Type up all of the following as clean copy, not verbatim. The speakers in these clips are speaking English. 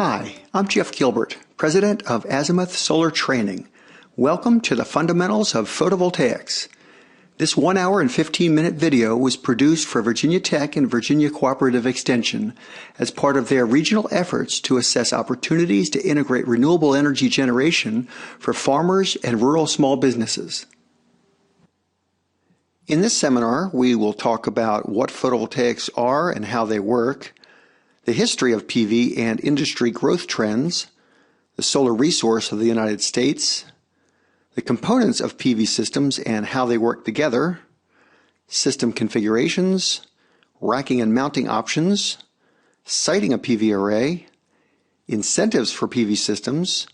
Hi, I'm Jeff Gilbert, President of Azimuth Solar Training. Welcome to the Fundamentals of Photovoltaics. This 1 hour and 15-minute video was produced for Virginia Tech and Virginia Cooperative Extension as part of their regional efforts to assess opportunities to integrate renewable energy generation for farmers and rural small businesses. In this seminar, we will talk about what photovoltaics are and how they work, the history of PV and industry growth trends, the solar resource of the United States, the components of PV systems and how they work together, system configurations, racking and mounting options, siting a PV array, incentives for PV systems,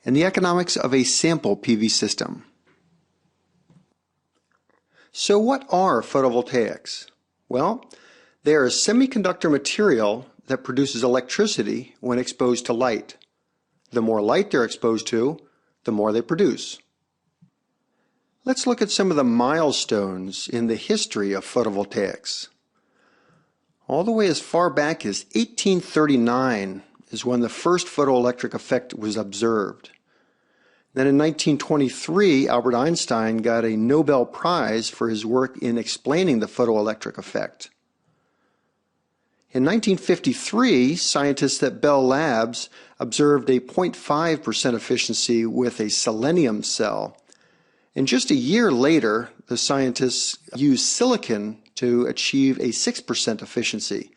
and the economics of a sample PV system. So what are photovoltaics? Well, they are a semiconductor material that produces electricity when exposed to light. The more light they're exposed to, the more they produce. Let's look at some of the milestones in the history of photovoltaics. All the way as far back as 1839 is when the first photoelectric effect was observed. Then in 1923, Albert Einstein got a Nobel Prize for his work in explaining the photoelectric effect. In 1953, scientists at Bell Labs observed a 0.5% efficiency with a selenium cell. And just a year later, the scientists used silicon to achieve a 6% efficiency.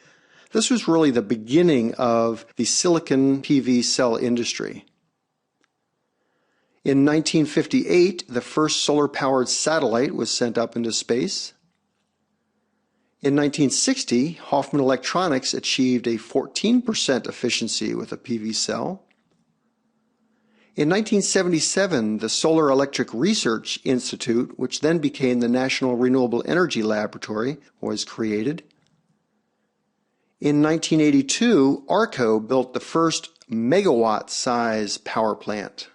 This was really the beginning of the silicon PV cell industry. In 1958, the first solar-powered satellite was sent up into space. In 1960, Hoffman Electronics achieved a 14% efficiency with a PV cell. In 1977, the Solar Electric Research Institute, which then became the National Renewable Energy Laboratory, was created. In 1982, ARCO built the first megawatt-size power plant.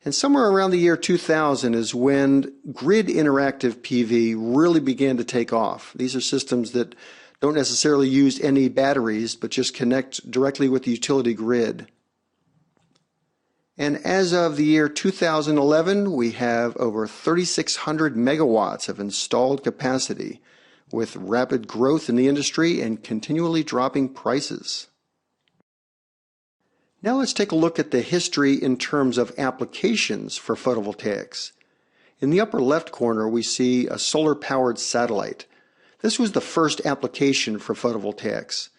And somewhere around the year 2000 is when grid interactive PV really began to take off. These are systems that don't necessarily use any batteries, but just connect directly with the utility grid. And as of the year 2011, we have over 3,600 megawatts of installed capacity, with rapid growth in the industry and continually dropping prices. Now let's take a look at the history in terms of applications for photovoltaics. In the upper left corner, we see a solar-powered satellite. This was the first application for photovoltaics.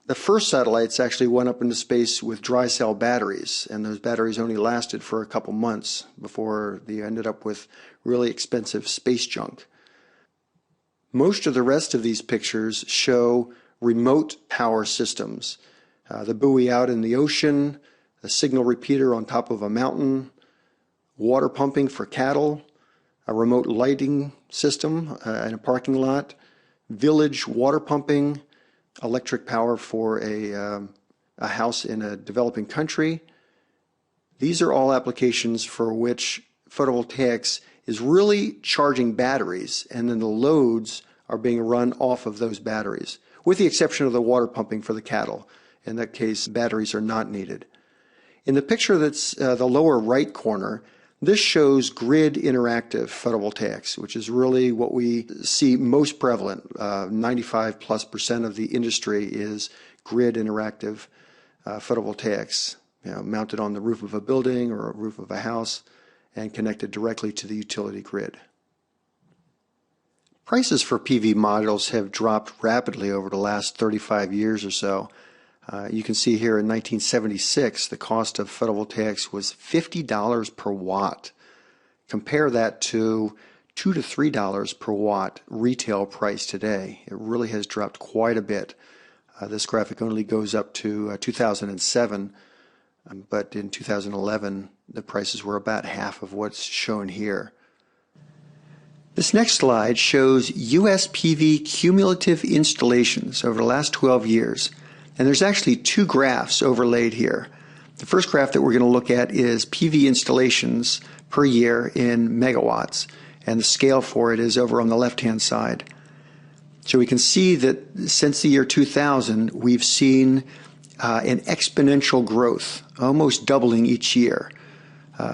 The first satellites actually went up into space with dry cell batteries, and those batteries only lasted for a couple months before they ended up with really expensive space junk. Most of the rest of these pictures show remote power systems. The buoy out in the ocean, a signal repeater on top of a mountain, water pumping for cattle, a remote lighting system in a parking lot, village water pumping, electric power for a house in a developing country. These are all applications for which photovoltaics is really charging batteries, and then the loads are being run off of those batteries, with the exception of the water pumping for the cattle. In that case, batteries are not needed. In the picture that's the lower right corner, this shows grid interactive photovoltaics, which is really what we see most prevalent. 95+% of the industry is grid interactive photovoltaics, mounted on the roof of a building or a roof of a house and connected directly to the utility grid. Prices for PV modules have dropped rapidly over the last 35 years or so. You can see here in 1976, the cost of photovoltaics was $50 per watt. Compare that to $2 to $3 per watt retail price today. It really has dropped quite a bit. This graphic only goes up to 2007, but in 2011, the prices were about half of what's shown here. This next slide shows U.S. PV cumulative installations over the last 12 years. And there's actually two graphs overlaid here. The first graph that we're going to look at is PV installations per year in megawatts, and the scale for it is over on the left-hand side. So we can see that since the year 2000, we've seen an exponential growth, almost doubling each year.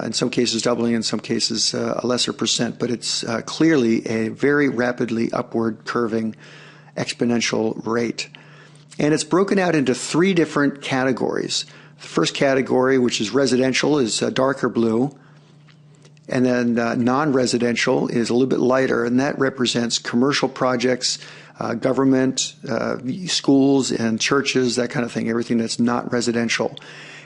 In some cases doubling, in some cases a lesser percent, but it's clearly a very rapidly upward curving exponential rate. And it's broken out into three different categories. The first category, which is residential, is darker blue. And then non-residential is a little bit lighter, and that represents commercial projects, government, schools and churches, that kind of thing, everything that's not residential.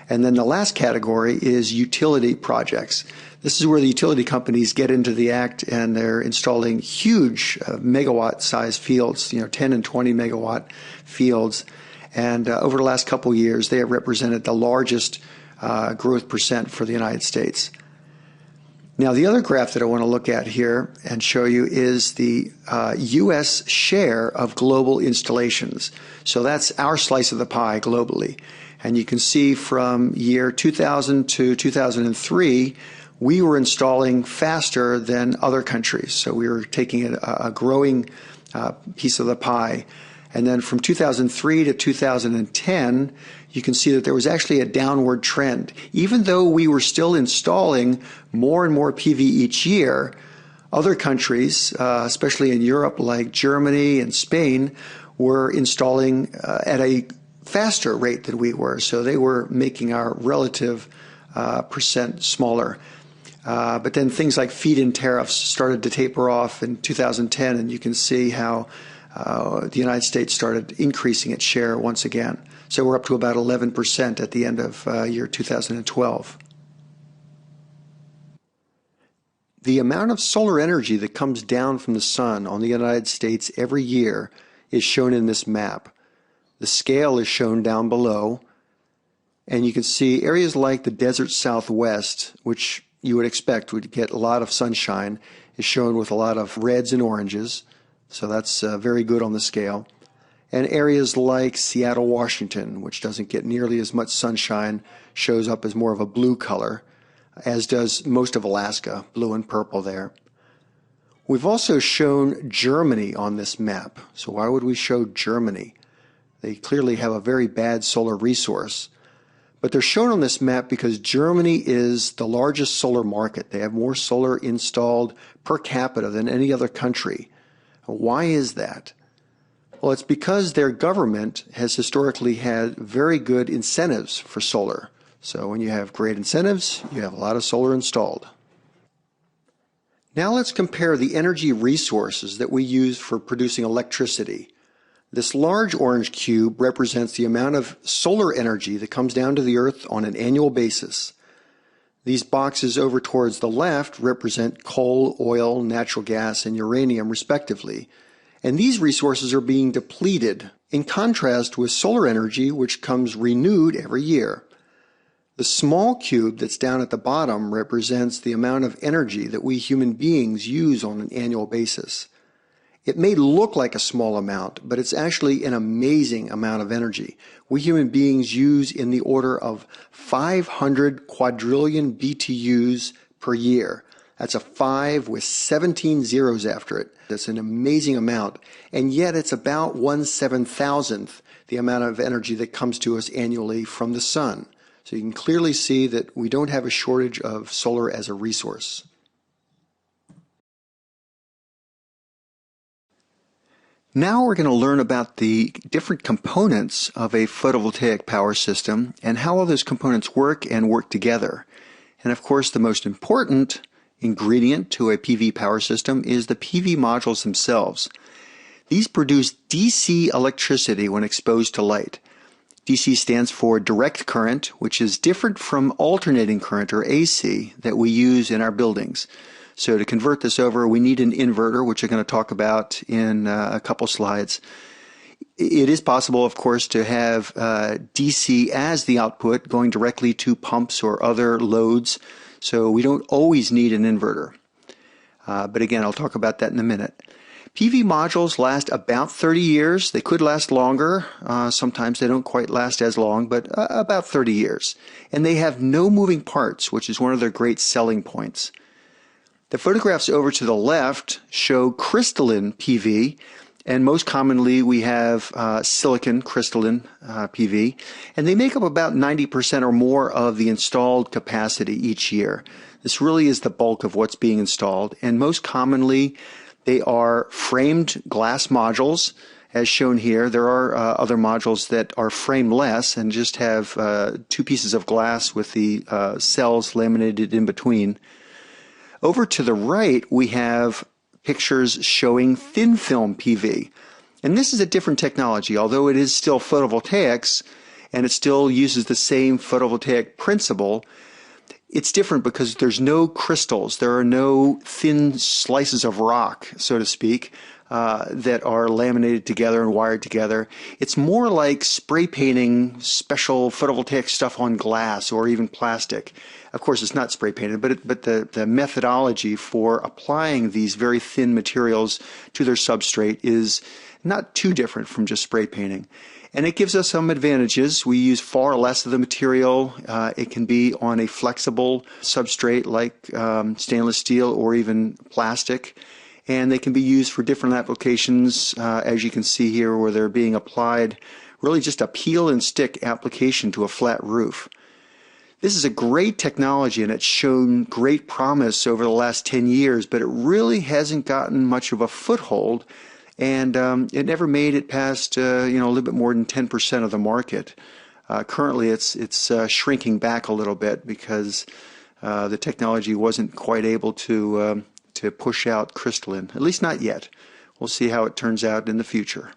And then the last category is utility projects. This is where the utility companies get into the act and they're installing huge megawatt-sized fields, 10 and 20 megawatt fields. And over the last couple of years, they have represented the largest growth percent for the United States. Now, the other graph that I want to look at here and show you is the U.S. share of global installations. So that's our slice of the pie globally. And you can see from year 2000 to 2003, we were installing faster than other countries. So we were taking a growing piece of the pie. And then from 2003 to 2010, you can see that there was actually a downward trend. Even though we were still installing more and more PV each year, other countries, especially in Europe like Germany and Spain, were installing at a faster rate than we were. So they were making our relative percent smaller. But then things like feed-in tariffs started to taper off in 2010, and you can see how the United States started increasing its share once again. So we're up to about 11% at the end of year 2012. The amount of solar energy that comes down from the sun on the United States every year is shown in this map. The scale is shown down below, and you can see areas like the desert Southwest, which you would expect would get a lot of sunshine, is shown with a lot of reds and oranges. So that's very good on the scale. And areas like Seattle, Washington, which doesn't get nearly as much sunshine, shows up as more of a blue color, as does most of Alaska, blue and purple there. We've also shown Germany on this map. So why would we show Germany? They clearly have a very bad solar resource. But they're shown on this map because Germany is the largest solar market. They have more solar installed per capita than any other country. Why is that? Well, it's because their government has historically had very good incentives for solar. So when you have great incentives, you have a lot of solar installed. Now let's compare the energy resources that we use for producing electricity. This large orange cube represents the amount of solar energy that comes down to the Earth on an annual basis. These boxes over towards the left represent coal, oil, natural gas, and uranium respectively. And these resources are being depleted, in contrast with solar energy, which comes renewed every year. The small cube that's down at the bottom represents the amount of energy that we human beings use on an annual basis. It may look like a small amount, but it's actually an amazing amount of energy. We human beings use in the order of 500 quadrillion BTUs per year. That's a 5 with 17 zeros after it. That's an amazing amount, and yet it's about 1/7,000th the amount of energy that comes to us annually from the sun. So you can clearly see that we don't have a shortage of solar as a resource. Now we're going to learn about the different components of a photovoltaic power system and how all those components work and work together. And of course, the most important ingredient to a PV power system is the PV modules themselves. These produce DC electricity when exposed to light. DC stands for direct current, which is different from alternating current, or AC, that we use in our buildings. So to convert this over, we need an inverter, which I'm going to talk about in a couple slides. It is possible, of course, to have DC as the output going directly to pumps or other loads, so we don't always need an inverter. But again, I'll talk about that in a minute. PV modules last about 30 years. They could last longer. Sometimes they don't quite last as long, but about 30 years. And they have no moving parts, which is one of their great selling points. The photographs over to the left show crystalline PV, And most commonly, we have silicon crystalline PV, and they make up about 90% or more of the installed capacity each year. This really is the bulk of what's being installed, and most commonly, they are framed glass modules, as shown here. There are other modules that are frameless and just have two pieces of glass with the cells laminated in between. Over to the right, we have pictures showing thin film PV. And this is a different technology, although it is still photovoltaics and it still uses the same photovoltaic principle. It's different because there's no crystals. There are no thin slices of rock, so to speak, that are laminated together and wired together. It's more like spray painting special photovoltaic stuff on glass or even plastic. Of course, it's not spray painted, but the methodology for applying these very thin materials to their substrate is not too different from just spray painting. And it gives us some advantages. We use far less of the material. It can be on a flexible substrate like stainless steel or even plastic. And they can be used for different applications, as you can see here, where they're being applied, really just a peel and stick application to a flat roof. This is a great technology, and it's shown great promise over the last 10 years, but it really hasn't gotten much of a foothold, and it never made it past a little bit more than 10% of the market. Currently, it's shrinking back a little bit because the technology wasn't quite able to push out crystalline, at least not yet. We'll see how it turns out in the future.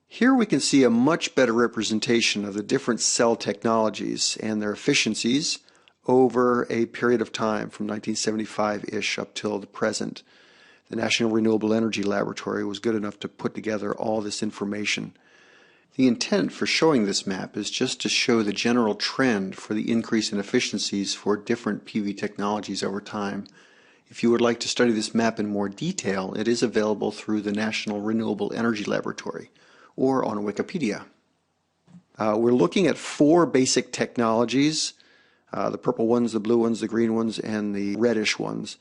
Here we can see a much better representation of the different cell technologies and their efficiencies over a period of time from 1975-ish up till the present. The National Renewable Energy Laboratory was good enough to put together all this information. The intent for showing this map is just to show the general trend for the increase in efficiencies for different PV technologies over time. If you would like to study this map in more detail, it is available through the National Renewable Energy Laboratory or on Wikipedia. We're looking at 4 basic technologies, the purple ones, the blue ones, the green ones, and the reddish ones.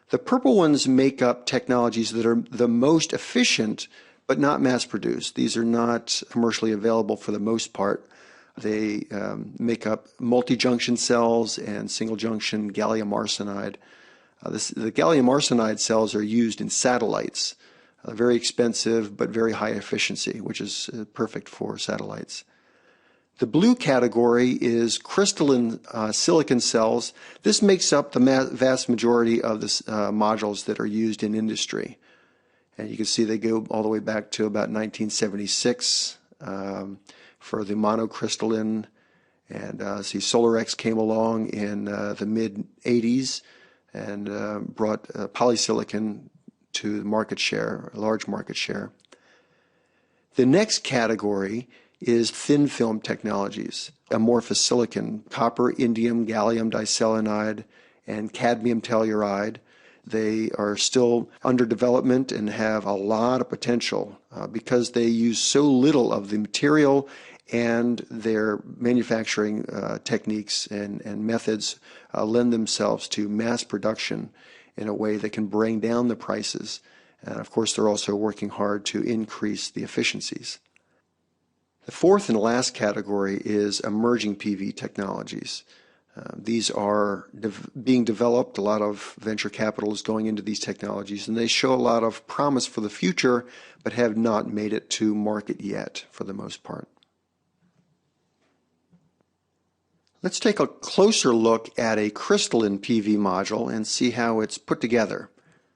The purple ones make up technologies that are the most efficient but not mass-produced. These are not commercially available for the most part. They make up multi-junction cells and single-junction gallium arsenide. The gallium arsenide cells are used in satellites. Very expensive but very high efficiency, which is perfect for satellites. The blue category is crystalline silicon cells. This makes up the vast majority of the modules that are used in industry. And you can see they go all the way back to about 1976 for the monocrystalline. And SolarX came along in the mid-80s and brought polysilicon to the market share, a large market share. The next category is thin film technologies, amorphous silicon, copper, indium, gallium diselenide, and cadmium telluride. They are still under development and have a lot of potential because they use so little of the material, and their manufacturing techniques and methods lend themselves to mass production in a way that can bring down the prices. And of course, they're also working hard to increase the efficiencies. The fourth and last category is emerging PV technologies. These are being developed. A lot of venture capital is going into these technologies, and they show a lot of promise for the future, but have not made it to market yet for the most part. Let's take a closer look at a crystalline PV module and see how it's put together.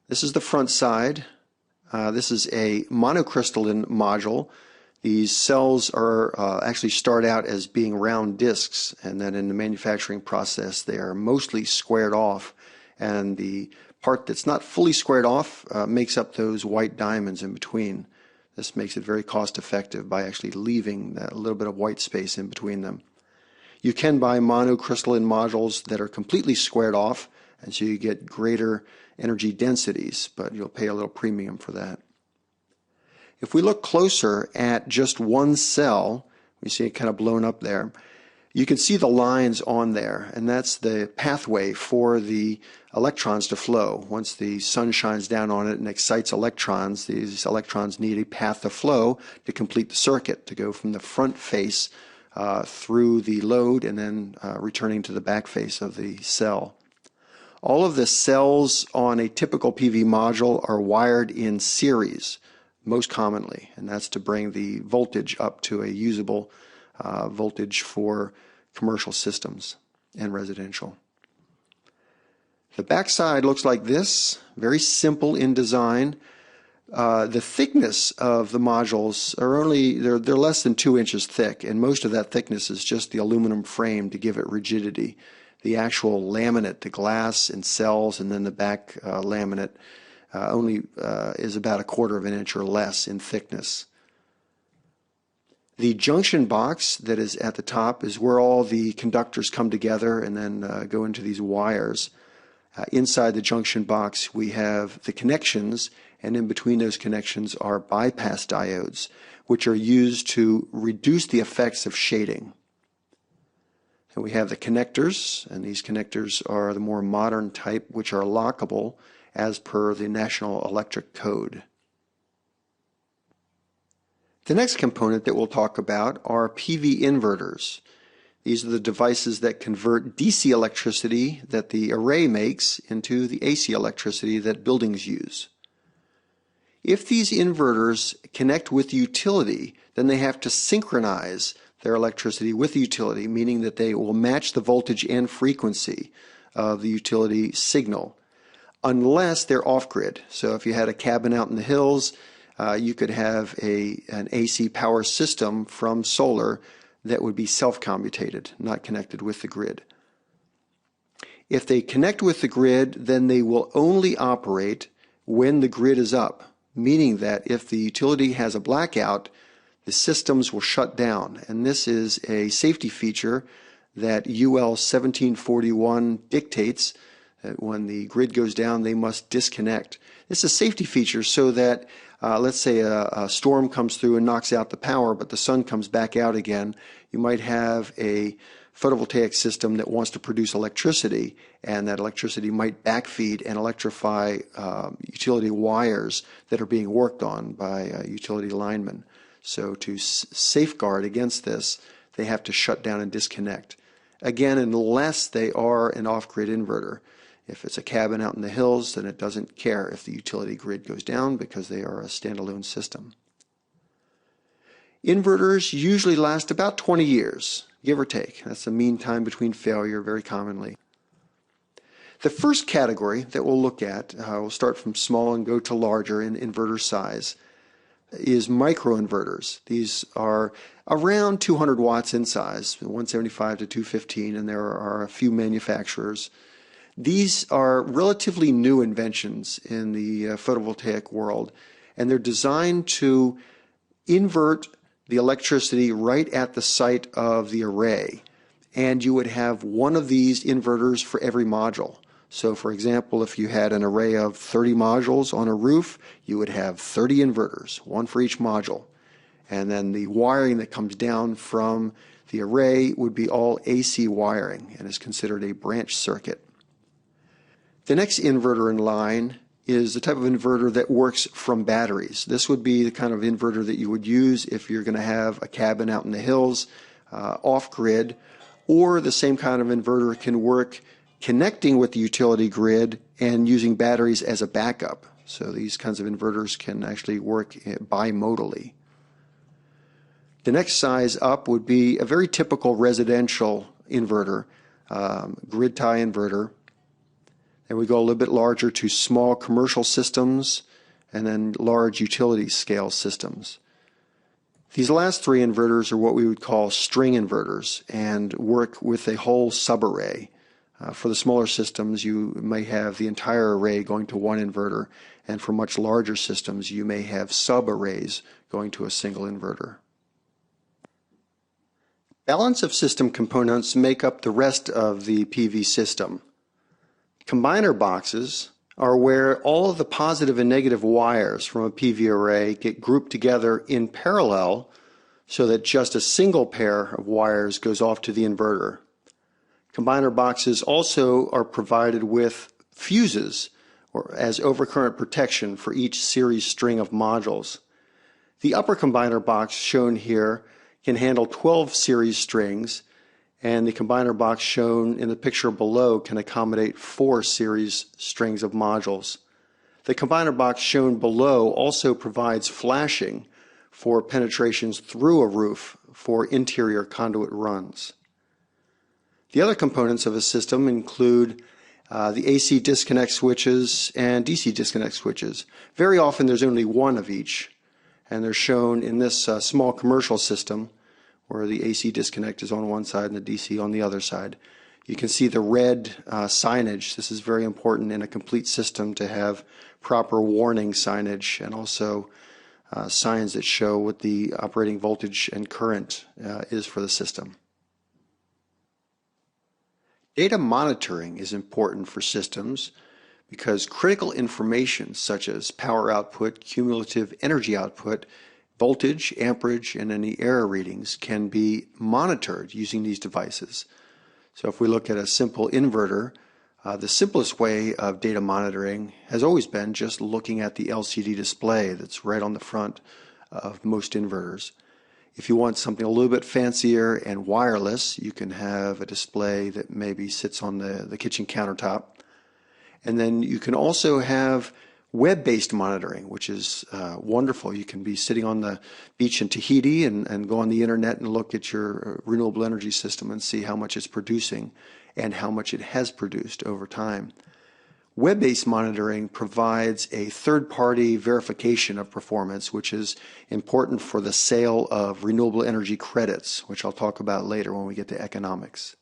This is the front side. This is a monocrystalline module. These cells are actually start out as being round discs, and then in the manufacturing process they are mostly squared off, and the part that's not fully squared off makes up those white diamonds in between. This makes it very cost effective by actually leaving that little bit of white space in between them. You can buy monocrystalline modules that are completely squared off, and so you get greater energy densities, but you'll pay a little premium for that. If we look closer at just one cell, we see it kind of blown up there, You can see the lines on there, and that's the pathway for the electrons to flow. Once the sun shines down on it and excites electrons, these electrons need a path of flow to complete the circuit, to go from the front face through the load and then returning to the back face of the cell. All of the cells on a typical PV module are wired in series, most commonly, and that's to bring the voltage up to a usable voltage for commercial systems and residential. The backside looks like this, very simple in design. The thickness of the modules are they're less than 2 inches thick, and most of that thickness is just the aluminum frame to give it rigidity. The actual laminate, the glass and cells, and then the back laminate only is about 1/4 of an inch or less in thickness. The junction box that is at the top is where all the conductors come together and then go into these wires. Inside the junction box we have the connections, and in between those connections are bypass diodes, which are used to reduce the effects of shading. And we have the connectors, and these connectors are the more modern type, which are lockable as per the National Electric Code. The next component that we'll talk about are PV inverters. These are the devices that convert DC electricity that the array makes into the AC electricity that buildings use. If these inverters connect with the utility, then they have to synchronize their electricity with the utility, meaning that they will match the voltage and frequency of the utility signal, unless they're off-grid. So if you had a cabin out in the hills, you could have an AC power system from solar that would be self-commutated, not connected with the grid. If they connect with the grid, then they will only operate when the grid is up, meaning that if the utility has a blackout, the systems will shut down. And this is a safety feature that UL 1741 dictates that when the grid goes down, they must disconnect. It's a safety feature so that let's say a storm comes through and knocks out the power, but the sun comes back out again. You might have a photovoltaic system that wants to produce electricity, and that electricity might backfeed and electrify utility wires that are being worked on by utility linemen. So to safeguard against this, they have to shut down and disconnect. Again, unless they are an off-grid inverter. If it's a cabin out in the hills, then it doesn't care if the utility grid goes down because they are a standalone system. Inverters usually last about 20 years, give or take. That's the mean time between failure very commonly. The first category that we'll look at, we'll start from small and go to larger in inverter size, is microinverters. These are around 200 watts in size, 175 to 215, and there are a few manufacturers. These are relatively new inventions in the photovoltaic world, and they're designed to invert the electricity right at the site of the array. And you would have one of these inverters for every module. So for example, if you had an array of 30 modules on a roof, you would have 30 inverters, one for each module. And then the wiring that comes down from the array would be all AC wiring and is considered a branch circuit. The next inverter in line is the type of inverter that works from batteries. This would be the kind of inverter that you would use if you're going to have a cabin out in the hills, off-grid, or the same kind of inverter can work connecting with the utility grid and using batteries as a backup. So these kinds of inverters can actually work bimodally. The next size up would be a very typical residential inverter, grid tie inverter. Then we go a little bit larger to small commercial systems and then large utility scale systems. These last three inverters are what we would call string inverters and work with a whole subarray. For the smaller systems, you may have the entire array going to one inverter, and for much larger systems, you may have subarrays going to a single inverter. Balance of system components make up the rest of the PV system. Combiner boxes are where all of the positive and negative wires from a PV array get grouped together in parallel so that just a single pair of wires goes off to the inverter. Combiner boxes also are provided with fuses or as overcurrent protection for each series string of modules. The upper combiner box shown here can handle 12 series strings, and the combiner box shown in the picture below can accommodate 4 series strings of modules. The combiner box shown below also provides flashing for penetrations through a roof for interior conduit runs. The other components of a system include the AC disconnect switches and DC disconnect switches. Very often there's only one of each, and they're shown in this small commercial system where the AC disconnect is on one side and the DC on the other side. You can see the red signage. This is very important in a complete system to have proper warning signage and also signs that show what the operating voltage and current is for the system. Data monitoring is important for systems because critical information such as power output, cumulative energy output, voltage, amperage, and any error readings can be monitored using these devices. So if we look at a simple inverter, the simplest way of data monitoring has always been just looking at the LCD display that's right on the front of most inverters. If you want something a little bit fancier and wireless, you can have a display that maybe sits on the kitchen countertop. And then you can also have web-based monitoring, which is wonderful. You can be sitting on the beach in Tahiti and go on the internet and look at your renewable energy system and see how much it's producing and how much it has produced over time. Web-based monitoring provides a third-party verification of performance, which is important for the sale of renewable energy credits, which I'll talk about later when we get to economics.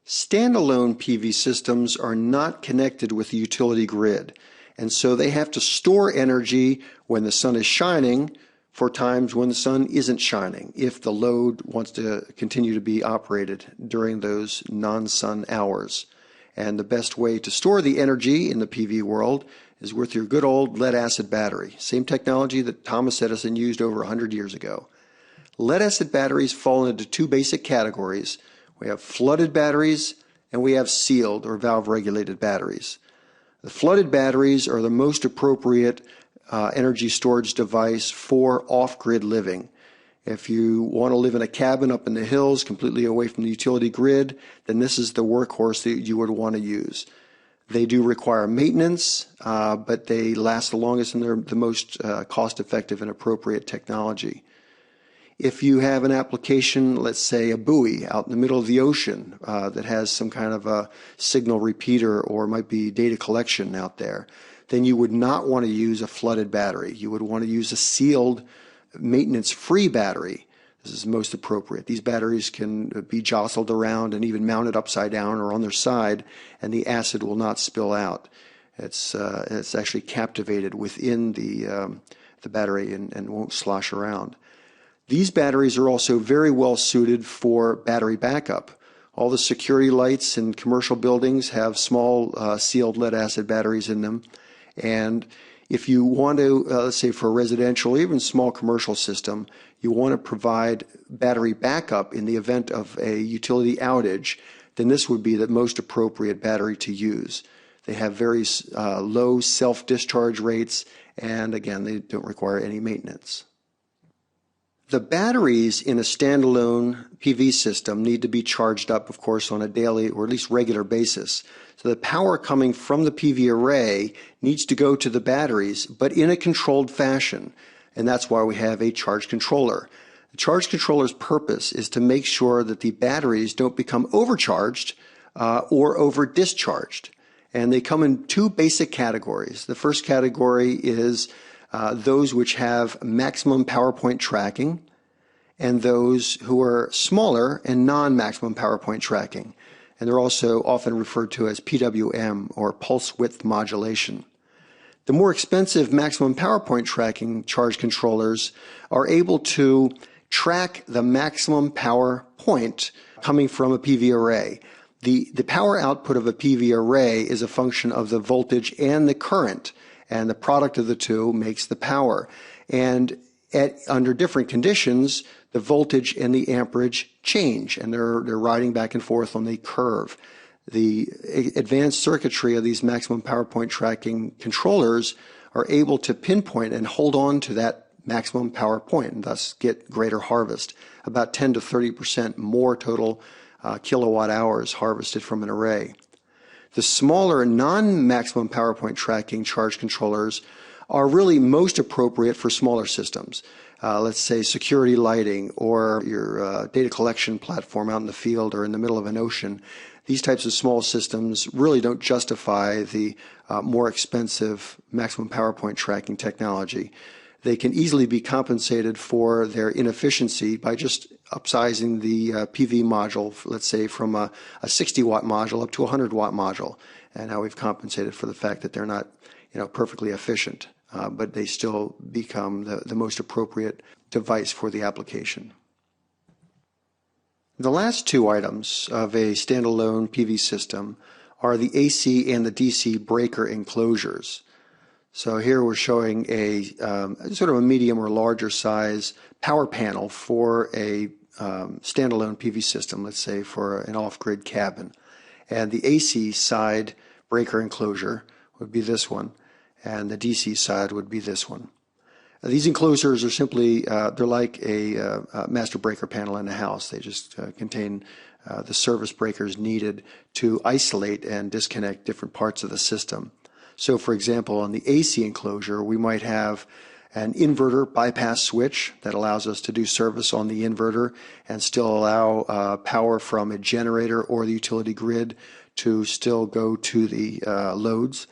Standalone PV systems are not connected with the utility grid, and so they have to store energy when the sun is shining for times when the sun isn't shining, if the load wants to continue to be operated during those non-sun hours. And the best way to store the energy in the PV world is with your good old lead-acid battery, same technology that Thomas Edison used over 100 years ago. Lead-acid batteries fall into two basic categories. We have flooded batteries and we have sealed or valve-regulated batteries. The flooded batteries are the most appropriate energy storage device for off-grid living. If you want to live in a cabin up in the hills completely away from the utility grid, then this is the workhorse that you would want to use. They do require maintenance, but they last the longest and they're the most cost-effective and appropriate technology. If you have an application, let's say a buoy out in the middle of the ocean that has some kind of a signal repeater or might be data collection out there, then you would not want to use a flooded battery. You would want to use a sealed, maintenance-free battery. This is most appropriate. These batteries can be jostled around and even mounted upside down or on their side, and the acid will not spill out. It's actually captivated within the battery and won't slosh around. These batteries are also very well suited for battery backup. All the security lights in commercial buildings have small sealed lead-acid batteries in them. And if you want to, let's say for a residential or even small commercial system, you want to provide battery backup in the event of a utility outage, then this would be the most appropriate battery to use. They have very low self-discharge rates, and again, they don't require any maintenance. The batteries in a standalone PV system need to be charged up, of course, on a daily or at least regular basis. So the power coming from the PV array needs to go to the batteries, but in a controlled fashion. And that's why we have a charge controller. The charge controller's purpose is to make sure that the batteries don't become overcharged or over discharged. And they come in two basic categories. The first category is those which have maximum power point tracking, and those who are smaller and non-maximum power point tracking. And they're also often referred to as PWM, or pulse width modulation. The more expensive maximum power point tracking charge controllers are able to track the maximum power point coming from a PV array. The power output of a PV array is a function of the voltage and the current. and the product of the two makes the power. And under different conditions, the voltage and the amperage change, and they're riding back and forth on the curve. The advanced circuitry of these maximum power point tracking controllers are able to pinpoint and hold on to that maximum power point and thus get greater harvest, about 10 to 30% more total kilowatt hours harvested from an array. The smaller non-maximum power point tracking charge controllers are really most appropriate for smaller systems. Let's say security lighting or your data collection platform out in the field or in the middle of an ocean. These types of small systems really don't justify the more expensive maximum power point tracking technology. They can easily be compensated for their inefficiency by just upsizing the PV module, let's say from a 60-watt module up to a 100-watt module. And now we've compensated for the fact that they're not, perfectly efficient, but they still become the most appropriate device for the application. The last two items of a standalone PV system are the AC and the DC breaker enclosures. So here we're showing a sort of a medium or larger size power panel for a standalone PV system, let's say for an off-grid cabin. And the AC side breaker enclosure would be this one, and the DC side would be this one. These enclosures are simply, they're like a master breaker panel in a house. They just contain the service breakers needed to isolate and disconnect different parts of the system. So for example, on the AC enclosure, we might have an inverter bypass switch that allows us to do service on the inverter and still allow power from a generator or the utility grid to still go to the loads.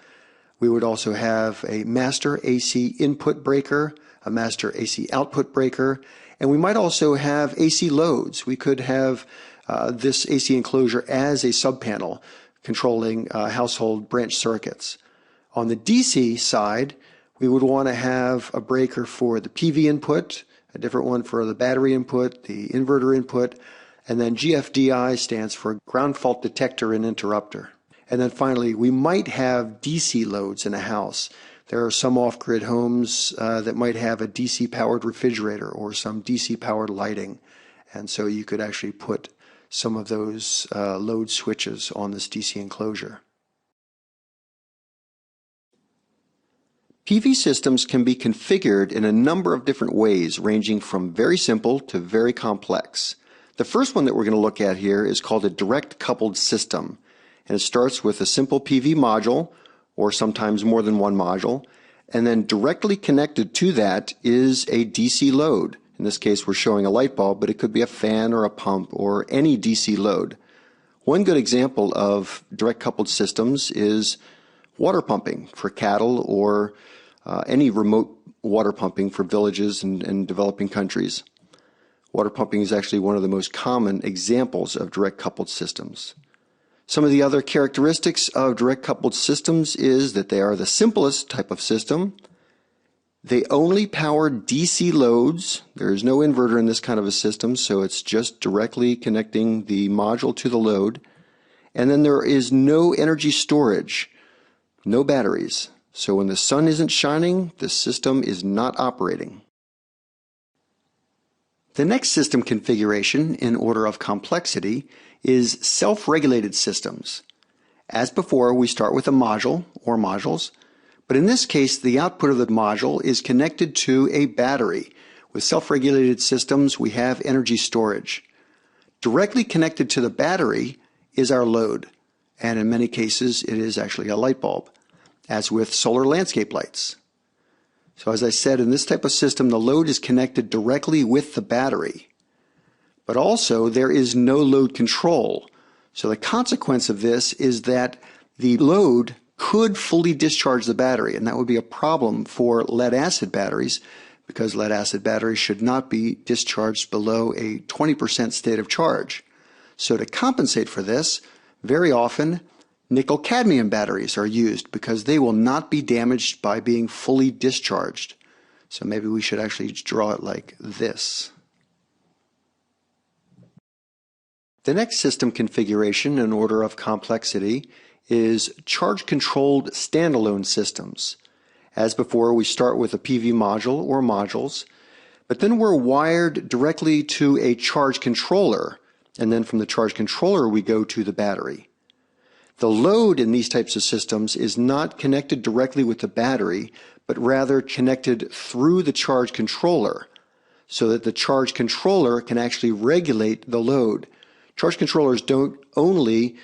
We would also have a master AC input breaker, a master AC output breaker, and we might also have AC loads. We could have this AC enclosure as a subpanel controlling household branch circuits. On the DC side, we would want to have a breaker for the PV input, a different one for the battery input, the inverter input, and then GFDI stands for ground fault detector and interrupter. And then finally, we might have DC loads in a house. There are some off-grid homes that might have a DC-powered refrigerator or some DC-powered lighting. And so you could actually put some of those load switches on this DC enclosure. PV systems can be configured in a number of different ways, ranging from very simple to very complex. The first one that we're going to look at here is called a direct coupled system. And it starts with a simple PV module, or sometimes more than one module, and then directly connected to that is a DC load. In this case, we're showing a light bulb, but it could be a fan or a pump or any DC load. One good example of direct coupled systems is water pumping for cattle or any remote water pumping for villages and developing countries. Water pumping is actually one of the most common examples of direct coupled systems. Some of the other characteristics of direct coupled systems is that they are the simplest type of system. They only power DC loads. There is no inverter in this kind of a system, so it's just directly connecting the module to the load. And then there is no energy storage, no batteries. So when the sun isn't shining, the system is not operating. The next system configuration in order of complexity is self-regulated systems. As before, we start with a module or modules, but in this case, the output of the module is connected to a battery. With self-regulated systems, we have energy storage. Directly connected to the battery is our load, and in many cases, it is actually a light bulb, as with solar landscape lights. So as I said, in this type of system, the load is connected directly with the battery. But also, there is no load control. So the consequence of this is that the load could fully discharge the battery, and that would be a problem for lead-acid batteries, because lead-acid batteries should not be discharged below a 20% state of charge. So to compensate for this, very often, nickel-cadmium batteries are used because they will not be damaged by being fully discharged. So maybe we should actually draw it like this. The next system configuration in order of complexity is charge-controlled standalone systems. As before, we start with a PV module or modules, but then we're wired directly to a charge controller, and then from the charge controller we go to the battery. The load in these types of systems is not connected directly with the battery, but rather connected through the charge controller, so that the charge controller can actually regulate the load. Charge controllers don't only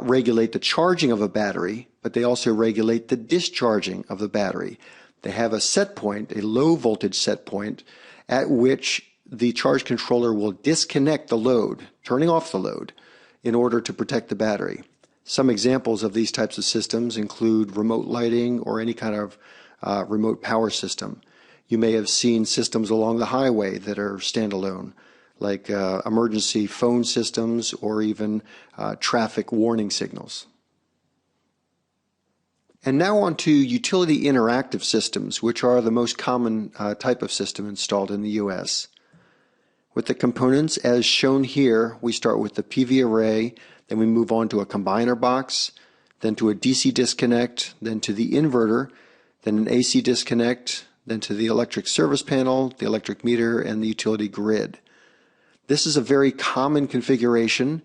regulate the charging of a battery, but they also regulate the discharging of the battery. They have a set point, a low voltage set point, at which the charge controller will disconnect the load, turning off the load, in order to protect the battery. Some examples of these types of systems include remote lighting or any kind of remote power system. You may have seen systems along the highway that are standalone, like emergency phone systems or even traffic warning signals. And now on to utility interactive systems, which are the most common type of system installed in the U.S. With the components as shown here, we start with the PV array, then we move on to a combiner box, then to a DC disconnect, then to the inverter, then an AC disconnect, then to the electric service panel, the electric meter, and the utility grid. This is a very common configuration,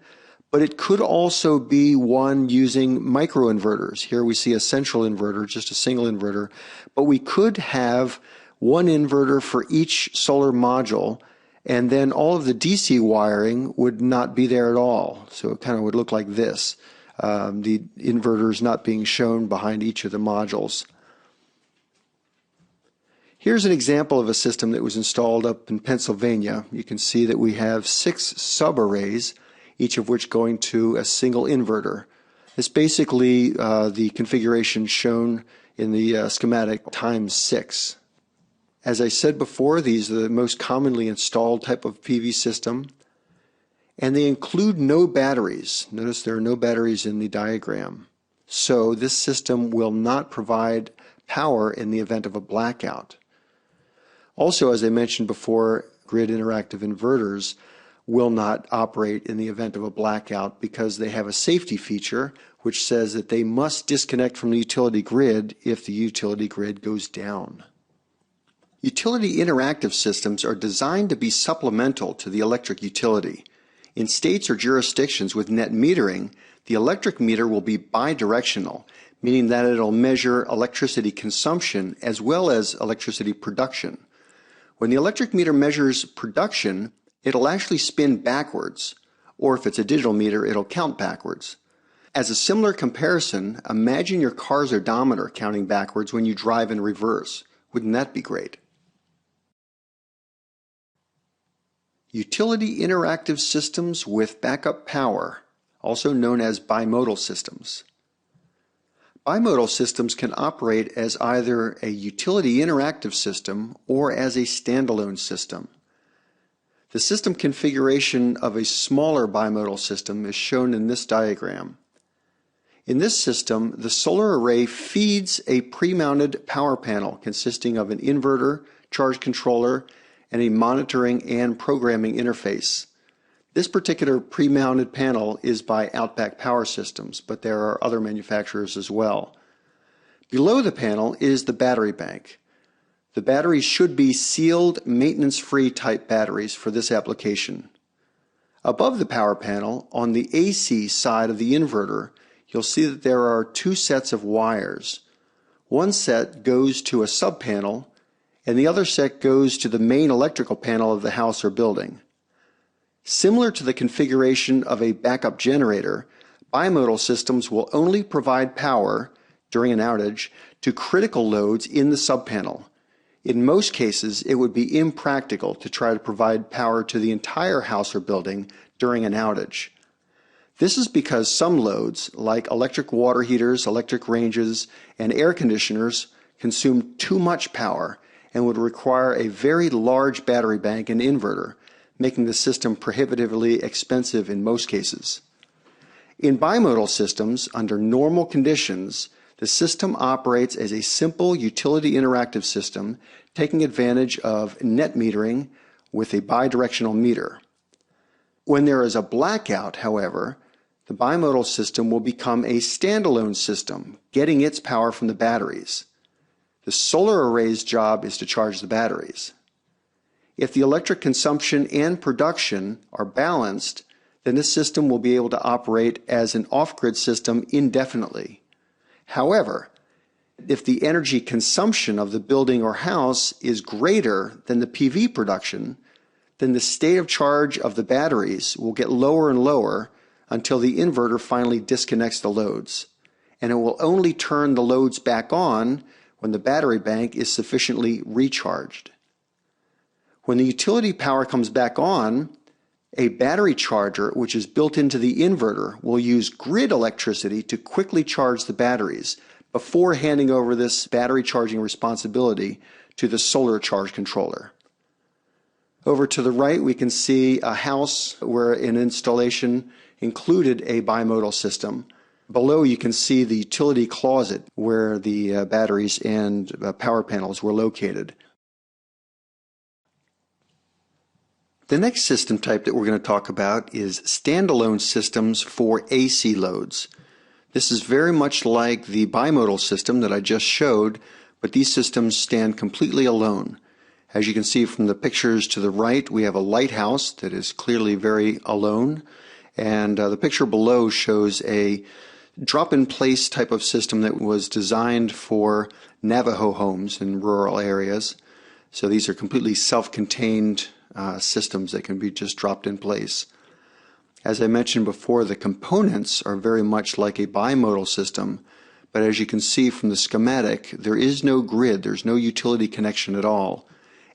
but it could also be one using microinverters. Here we see a central inverter, just a single inverter, but we could have one inverter for each solar module, and then all of the DC wiring would not be there at all. So it kind of would look like this. The inverters not being shown behind each of the modules. Here's an example of a system that was installed up in Pennsylvania. You can see that we have 6 subarrays, each of which going to a single inverter. It's basically the configuration shown in the schematic times 6. As I said before, these are the most commonly installed type of PV system, and they include no batteries. Notice there are no batteries in the diagram. So this system will not provide power in the event of a blackout. Also, as I mentioned before, grid interactive inverters will not operate in the event of a blackout because they have a safety feature which says that they must disconnect from the utility grid if the utility grid goes down. Utility interactive systems are designed to be supplemental to the electric utility. In states or jurisdictions with net metering, the electric meter will be bidirectional, meaning that it'll measure electricity consumption as well as electricity production. When the electric meter measures production, it'll actually spin backwards, or if it's a digital meter, it'll count backwards. As a similar comparison, imagine your car's odometer counting backwards when you drive in reverse. Wouldn't that be great? Utility interactive systems with backup power, also known as bimodal systems. Bimodal systems can operate as either a utility interactive system or as a standalone system. The system configuration of a smaller bimodal system is shown in this diagram. In this system, the solar array feeds a pre-mounted power panel consisting of an inverter, charge controller, and a monitoring and programming interface. This particular pre-mounted panel is by Outback Power Systems, but there are other manufacturers as well. Below the panel is the battery bank. The batteries should be sealed, maintenance-free type batteries for this application. Above the power panel, on the AC side of the inverter, you'll see that there are 2 sets of wires. One set goes to a subpanel, and the other set goes to the main electrical panel of the house or building. Similar to the configuration of a backup generator, bimodal systems will only provide power during an outage to critical loads in the subpanel. In most cases, it would be impractical to try to provide power to the entire house or building during an outage. This is because some loads, like electric water heaters, electric ranges, and air conditioners, consume too much power and would require a very large battery bank and inverter, making the system prohibitively expensive in most cases. In bimodal systems, under normal conditions, the system operates as a simple utility interactive system, taking advantage of net metering with a bidirectional meter. When there is a blackout, however, the bimodal system will become a standalone system, getting its power from the batteries. The solar array's job is to charge the batteries. If the electric consumption and production are balanced, then this system will be able to operate as an off-grid system indefinitely. However, if the energy consumption of the building or house is greater than the PV production, then the state of charge of the batteries will get lower and lower until the inverter finally disconnects the loads. And it will only turn the loads back on when the battery bank is sufficiently recharged. When the utility power comes back on, a battery charger, which is built into the inverter, will use grid electricity to quickly charge the batteries before handing over this battery charging responsibility to the solar charge controller. Over to the right, we can see a house where an installation included a bimodal system. Below, you can see the utility closet where the batteries and power panels were located. The next system type that we're going to talk about is standalone systems for AC loads. This is very much like the bimodal system that I just showed, but these systems stand completely alone. As you can see from the pictures to the right, we have a lighthouse that is clearly very alone, and the picture below shows a drop-in-place type of system that was designed for Navajo homes in rural areas. So these are completely self-contained systems that can be just dropped in place. As I mentioned before, the components are very much like a bimodal system, but as you can see from the schematic, there is no grid, there's no utility connection at all.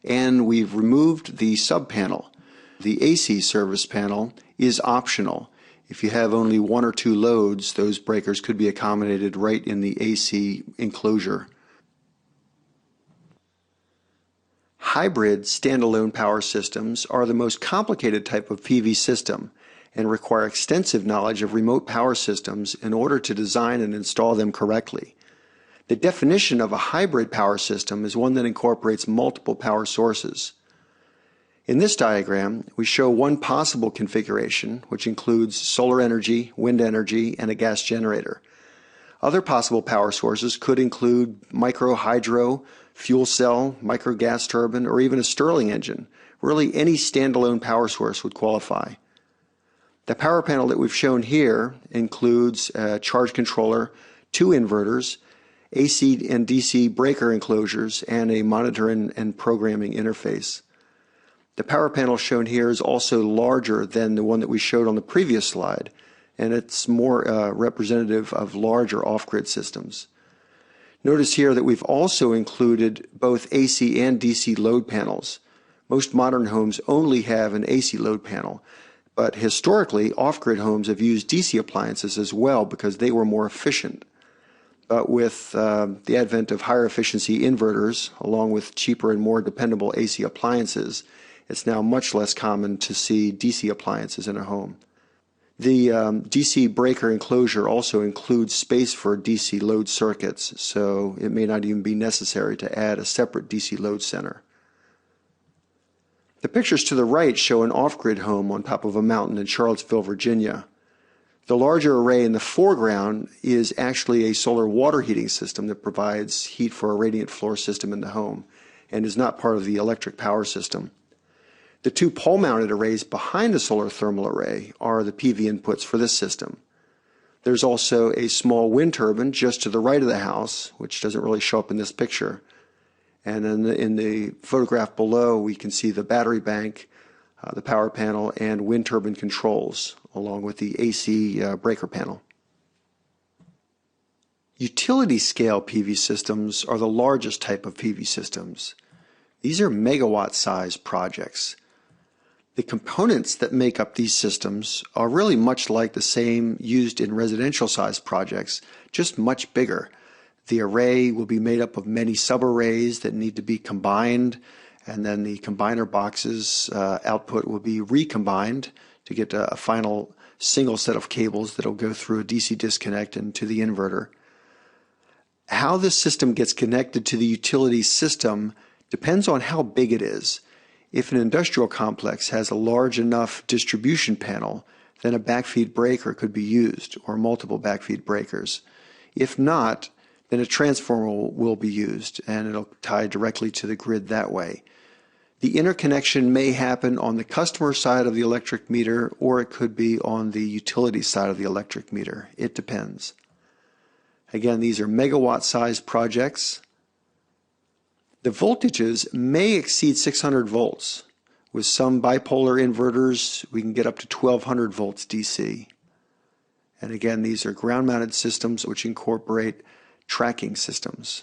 And we've removed the sub-panel. The AC service panel is optional. If you have only one or two loads, those breakers could be accommodated right in the AC enclosure. Hybrid standalone power systems are the most complicated type of PV system and require extensive knowledge of remote power systems in order to design and install them correctly. The definition of a hybrid power system is one that incorporates multiple power sources. In this diagram, we show one possible configuration, which includes solar energy, wind energy, and a gas generator. Other possible power sources could include micro hydro, fuel cell, micro gas turbine, or even a Stirling engine. Really, any standalone power source would qualify. The power panel that we've shown here includes a charge controller, two inverters, AC and DC breaker enclosures, and a monitor and programming interface. The power panel shown here is also larger than the one that we showed on the previous slide, and it's more representative of larger off-grid systems. Notice here that we've also included both AC and DC load panels. Most modern homes only have an AC load panel, but historically off-grid homes have used DC appliances as well because they were more efficient. But with the advent of higher efficiency inverters, along with cheaper and more dependable AC appliances, it's now much less common to see DC appliances in a home. The DC breaker enclosure also includes space for DC load circuits, so it may not even be necessary to add a separate DC load center. The pictures to the right show an off-grid home on top of a mountain in Charlottesville, Virginia. The larger array in the foreground is actually a solar water heating system that provides heat for a radiant floor system in the home and is not part of the electric power system. The two pole-mounted arrays behind the solar thermal array are the PV inputs for this system. There's also a small wind turbine just to the right of the house, which doesn't really show up in this picture. And in the photograph below, we can see the battery bank, the power panel, and wind turbine controls, along with the AC breaker panel. Utility-scale PV systems are the largest type of PV systems. These are megawatt-sized projects. The components that make up these systems are really much like the same used in residential-sized projects, just much bigger. The array will be made up of many subarrays that need to be combined, and then the combiner boxes output will be recombined to get a final single set of cables that will go through a DC disconnect into the inverter. How this system gets connected to the utility system depends on how big it is. If an industrial complex has a large enough distribution panel, then a backfeed breaker could be used, or multiple backfeed breakers. If not, then a transformer will be used, and it'll tie directly to the grid that way. The interconnection may happen on the customer side of the electric meter, or it could be on the utility side of the electric meter. It depends. Again, these are megawatt-sized projects. The voltages may exceed 600 volts. With some bipolar inverters, we can get up to 1200 volts DC. And again, these are ground-mounted systems which incorporate tracking systems.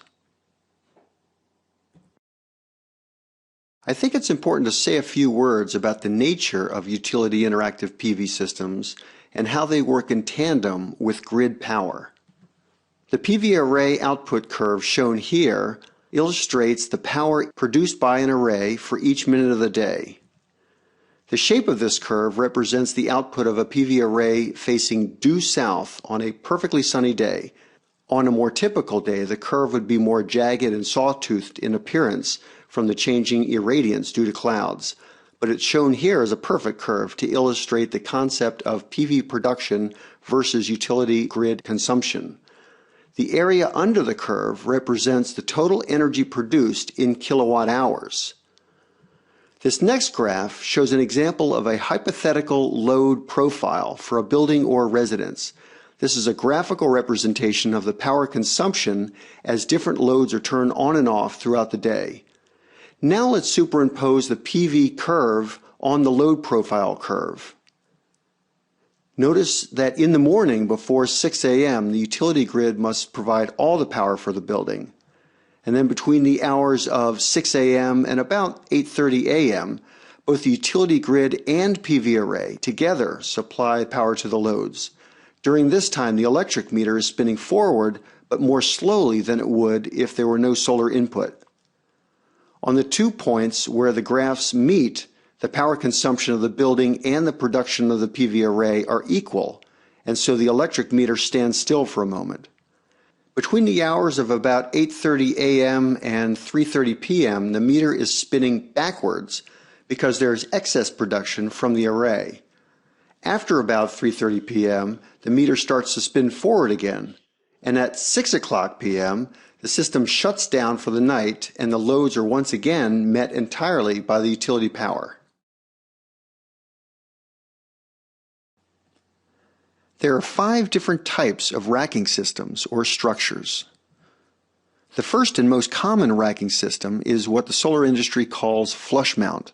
I think it's important to say a few words about the nature of utility interactive PV systems and how they work in tandem with grid power. The PV array output curve shown here illustrates the power produced by an array for each minute of the day. The shape of this curve represents the output of a PV array facing due south on a perfectly sunny day. On a more typical day, the curve would be more jagged and sawtoothed in appearance from the changing irradiance due to clouds, but it's shown here as a perfect curve to illustrate the concept of PV production versus utility grid consumption. The area under the curve represents the total energy produced in kilowatt hours. This next graph shows an example of a hypothetical load profile for a building or residence. This is a graphical representation of the power consumption as different loads are turned on and off throughout the day. Now let's superimpose the PV curve on the load profile curve. Notice that in the morning before 6 a.m., the utility grid must provide all the power for the building. And then between the hours of 6 a.m. and about 8:30 a.m., both the utility grid and PV array together supply power to the loads. During this time, the electric meter is spinning forward, but more slowly than it would if there were no solar input. On the 2 points where the graphs meet, the power consumption of the building and the production of the PV array are equal, and so the electric meter stands still for a moment. Between the hours of about 8:30 a.m. and 3:30 p.m., the meter is spinning backwards because there is excess production from the array. After about 3:30 p.m., the meter starts to spin forward again, and at 6 o'clock p.m., the system shuts down for the night and the loads are once again met entirely by the utility power. There are 5 different types of racking systems or structures. The first and most common racking system is what the solar industry calls flush mount.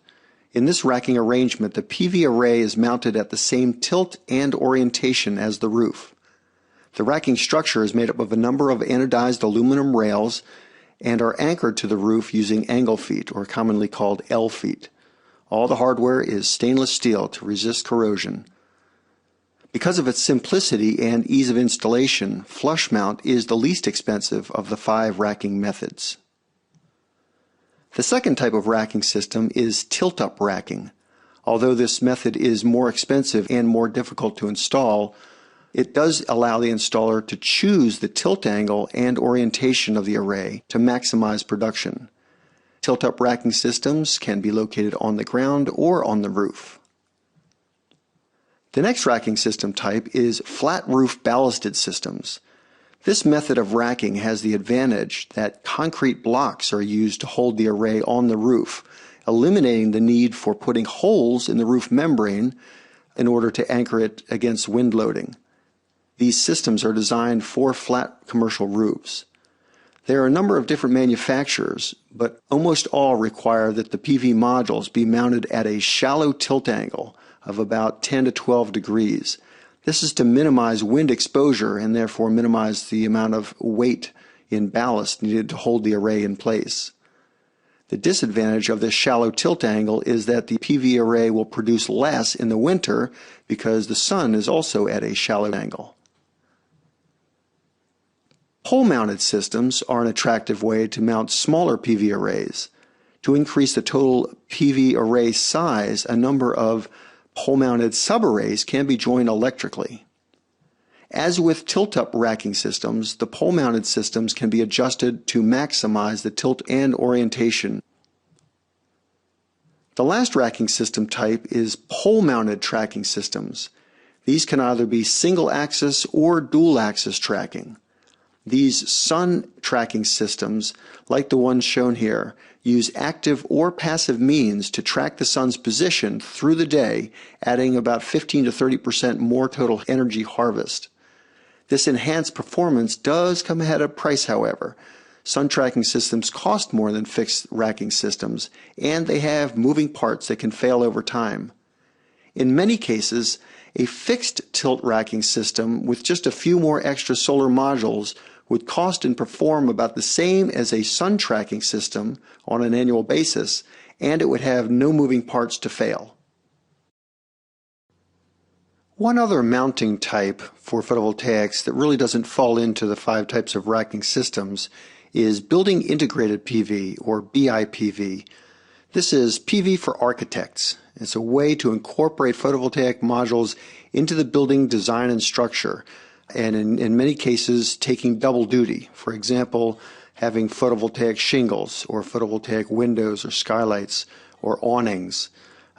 In this racking arrangement, the PV array is mounted at the same tilt and orientation as the roof. The racking structure is made up of a number of anodized aluminum rails and are anchored to the roof using angle feet, or commonly called L feet. All the hardware is stainless steel to resist corrosion. Because of its simplicity and ease of installation, flush mount is the least expensive of the 5 racking methods. The second type of racking system is tilt-up racking. Although this method is more expensive and more difficult to install, it does allow the installer to choose the tilt angle and orientation of the array to maximize production. Tilt-up racking systems can be located on the ground or on the roof. The next racking system type is flat roof ballasted systems. This method of racking has the advantage that concrete blocks are used to hold the array on the roof, eliminating the need for putting holes in the roof membrane in order to anchor it against wind loading. These systems are designed for flat commercial roofs. There are a number of different manufacturers, but almost all require that the PV modules be mounted at a shallow tilt angle of about 10 to 12 degrees. This is to minimize wind exposure and therefore minimize the amount of weight in ballast needed to hold the array in place. The disadvantage of this shallow tilt angle is that the PV array will produce less in the winter because the sun is also at a shallow angle. Pole-mounted systems are an attractive way to mount smaller PV arrays. To increase the total PV array size, a number of pole-mounted subarrays can be joined electrically. As with tilt-up racking systems, the pole-mounted systems can be adjusted to maximize the tilt and orientation. The last racking system type is pole-mounted tracking systems. These can either be single-axis or dual-axis tracking. These sun tracking systems, like the ones shown here, use active or passive means to track the sun's position through the day, adding about 15 to 30% more total energy harvest. This enhanced performance does come at a price, however. Sun tracking systems cost more than fixed racking systems, and they have moving parts that can fail over time. In many cases, a fixed tilt racking system with just a few more extra solar modules would cost and perform about the same as a sun tracking system on an annual basis, and it would have no moving parts to fail. One other mounting type for photovoltaics that really doesn't fall into the 5 types of racking systems is building integrated PV, or BIPV. This is PV for architects. It's a way to incorporate photovoltaic modules into the building design and structure, and in many cases taking double duty. For example, having photovoltaic shingles or photovoltaic windows or skylights or awnings.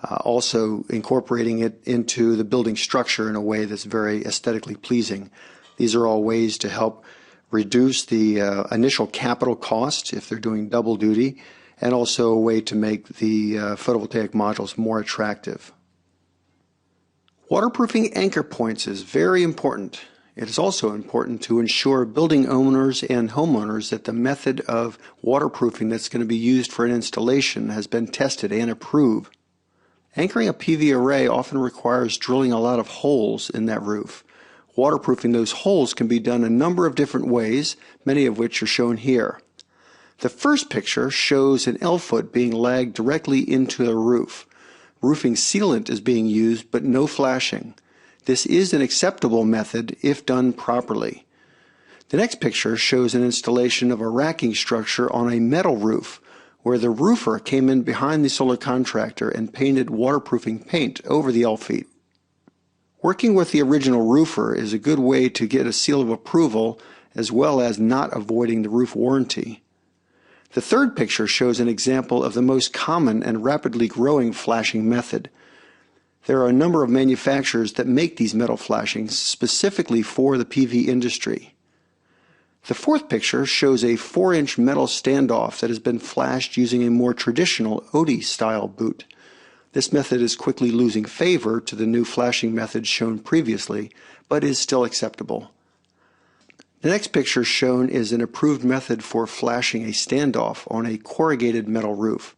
Also incorporating it into the building structure in a way that's very aesthetically pleasing. These are all ways to help reduce the initial capital cost if they're doing double duty, and also a way to make the photovoltaic modules more attractive. Waterproofing anchor points is very important. It is also important to ensure building owners and homeowners that the method of waterproofing that's going to be used for an installation has been tested and approved. Anchoring a PV array often requires drilling a lot of holes in that roof. Waterproofing those holes can be done a number of different ways, many of which are shown here. The first picture shows an L-foot being lagged directly into the roof. Roofing sealant is being used, but no flashing. This is an acceptable method if done properly. The next picture shows an installation of a racking structure on a metal roof, where the roofer came in behind the solar contractor and painted waterproofing paint over the L-feet. Working with the original roofer is a good way to get a seal of approval, as well as not avoiding the roof warranty. The third picture shows an example of the most common and rapidly growing flashing method. There are a number of manufacturers that make these metal flashings specifically for the PV industry. The fourth picture shows a 4-inch metal standoff that has been flashed using a more traditional ODI-style boot. This method is quickly losing favor to the new flashing methods shown previously, but is still acceptable. The next picture shown is an approved method for flashing a standoff on a corrugated metal roof.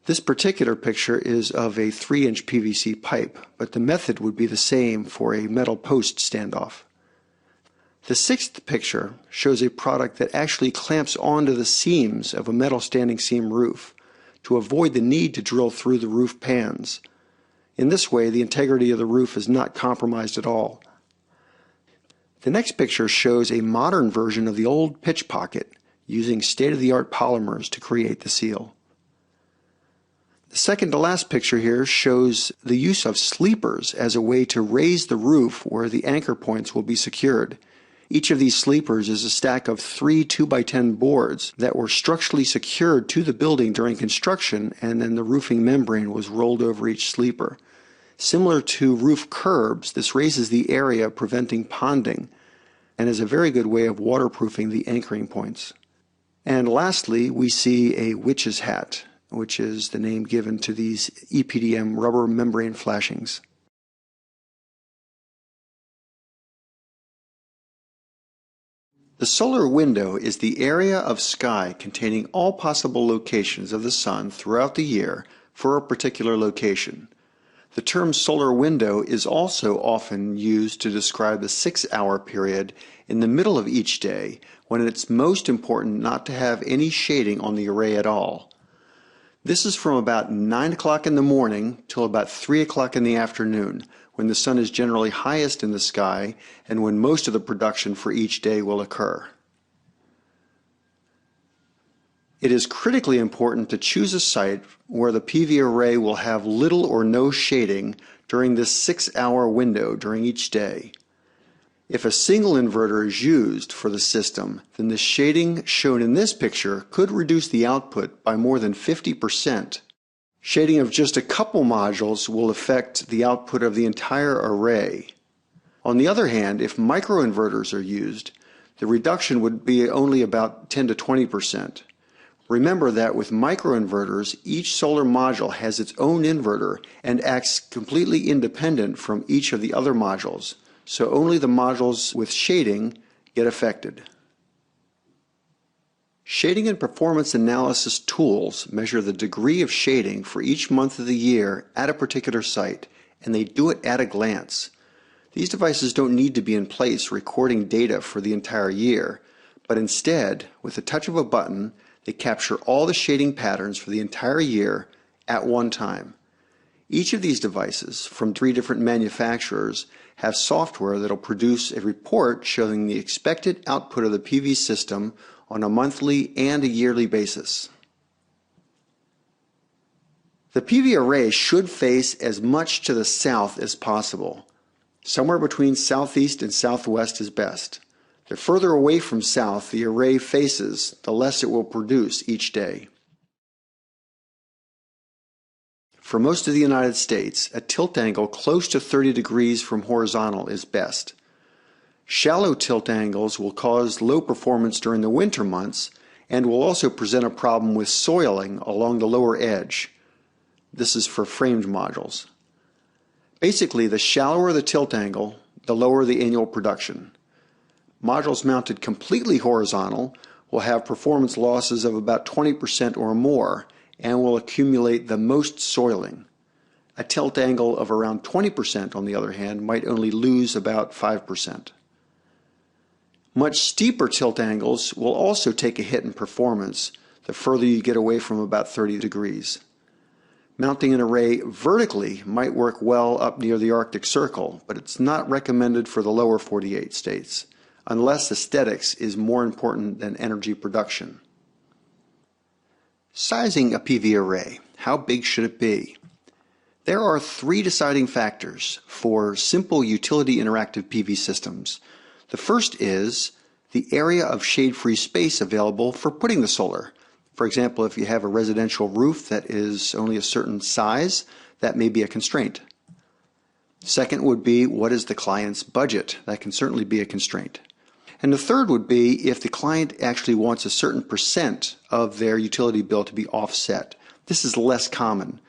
This particular picture is of a 3-inch PVC pipe, but the method would be the same for a metal post standoff. The sixth picture shows a product that actually clamps onto the seams of a metal standing seam roof to avoid the need to drill through the roof pans. In this way, the integrity of the roof is not compromised at all. The next picture shows a modern version of the old pitch pocket using state-of-the-art polymers to create the seal. The second to last picture here shows the use of sleepers as a way to raise the roof where the anchor points will be secured. Each of these sleepers is a stack of 3 2x10 boards that were structurally secured to the building during construction, and then the roofing membrane was rolled over each sleeper. Similar to roof curbs, this raises the area, preventing ponding, and is a very good way of waterproofing the anchoring points. And lastly, we see a witch's hat, which is the name given to these EPDM rubber membrane flashings. The solar window is the area of sky containing all possible locations of the sun throughout the year for a particular location. The term solar window is also often used to describe the 6-hour period in the middle of each day when it's most important not to have any shading on the array at all. This is from about 9 o'clock in the morning till about 3 o'clock in the afternoon, when the sun is generally highest in the sky and when most of the production for each day will occur. It is critically important to choose a site where the PV array will have little or no shading during this 6-hour window during each day. If a single inverter is used for the system, then the shading shown in this picture could reduce the output by more than 50%. Shading of just a couple modules will affect the output of the entire array. On the other hand, if microinverters are used, the reduction would be only about 10 to 20%. Remember that with microinverters, each solar module has its own inverter and acts completely independent from each of the other modules, so only the modules with shading get affected. Shading and performance analysis tools measure the degree of shading for each month of the year at a particular site, and they do it at a glance. These devices don't need to be in place recording data for the entire year, but instead, with the touch of a button, they capture all the shading patterns for the entire year at one time. Each of these devices, from 3 different manufacturers, have software that will produce a report showing the expected output of the PV system on a monthly and a yearly basis. The PV array should face as much to the south as possible. Somewhere between southeast and southwest is best. The further away from south the array faces, the less it will produce each day. For most of the United States, a tilt angle close to 30 degrees from horizontal is best. Shallow tilt angles will cause low performance during the winter months and will also present a problem with soiling along the lower edge. This is for framed modules. Basically, the shallower the tilt angle, the lower the annual production. Modules mounted completely horizontal will have performance losses of about 20% or more and will accumulate the most soiling. A tilt angle of around 20%, on the other hand, might only lose about 5%. Much steeper tilt angles will also take a hit in performance the further you get away from about 30 degrees. Mounting an array vertically might work well up near the Arctic Circle, but it's not recommended for the lower 48 states, unless aesthetics is more important than energy production. Sizing a PV array. How big should it be? There are 3 deciding factors for simple utility interactive PV systems. The first is the area of shade-free space available for putting the solar. For example, if you have a residential roof that is only a certain size, that may be a constraint. Second would be, what is the client's budget? That can certainly be a constraint. And the third would be if the client actually wants a certain percent of their utility bill to be offset. This is less common.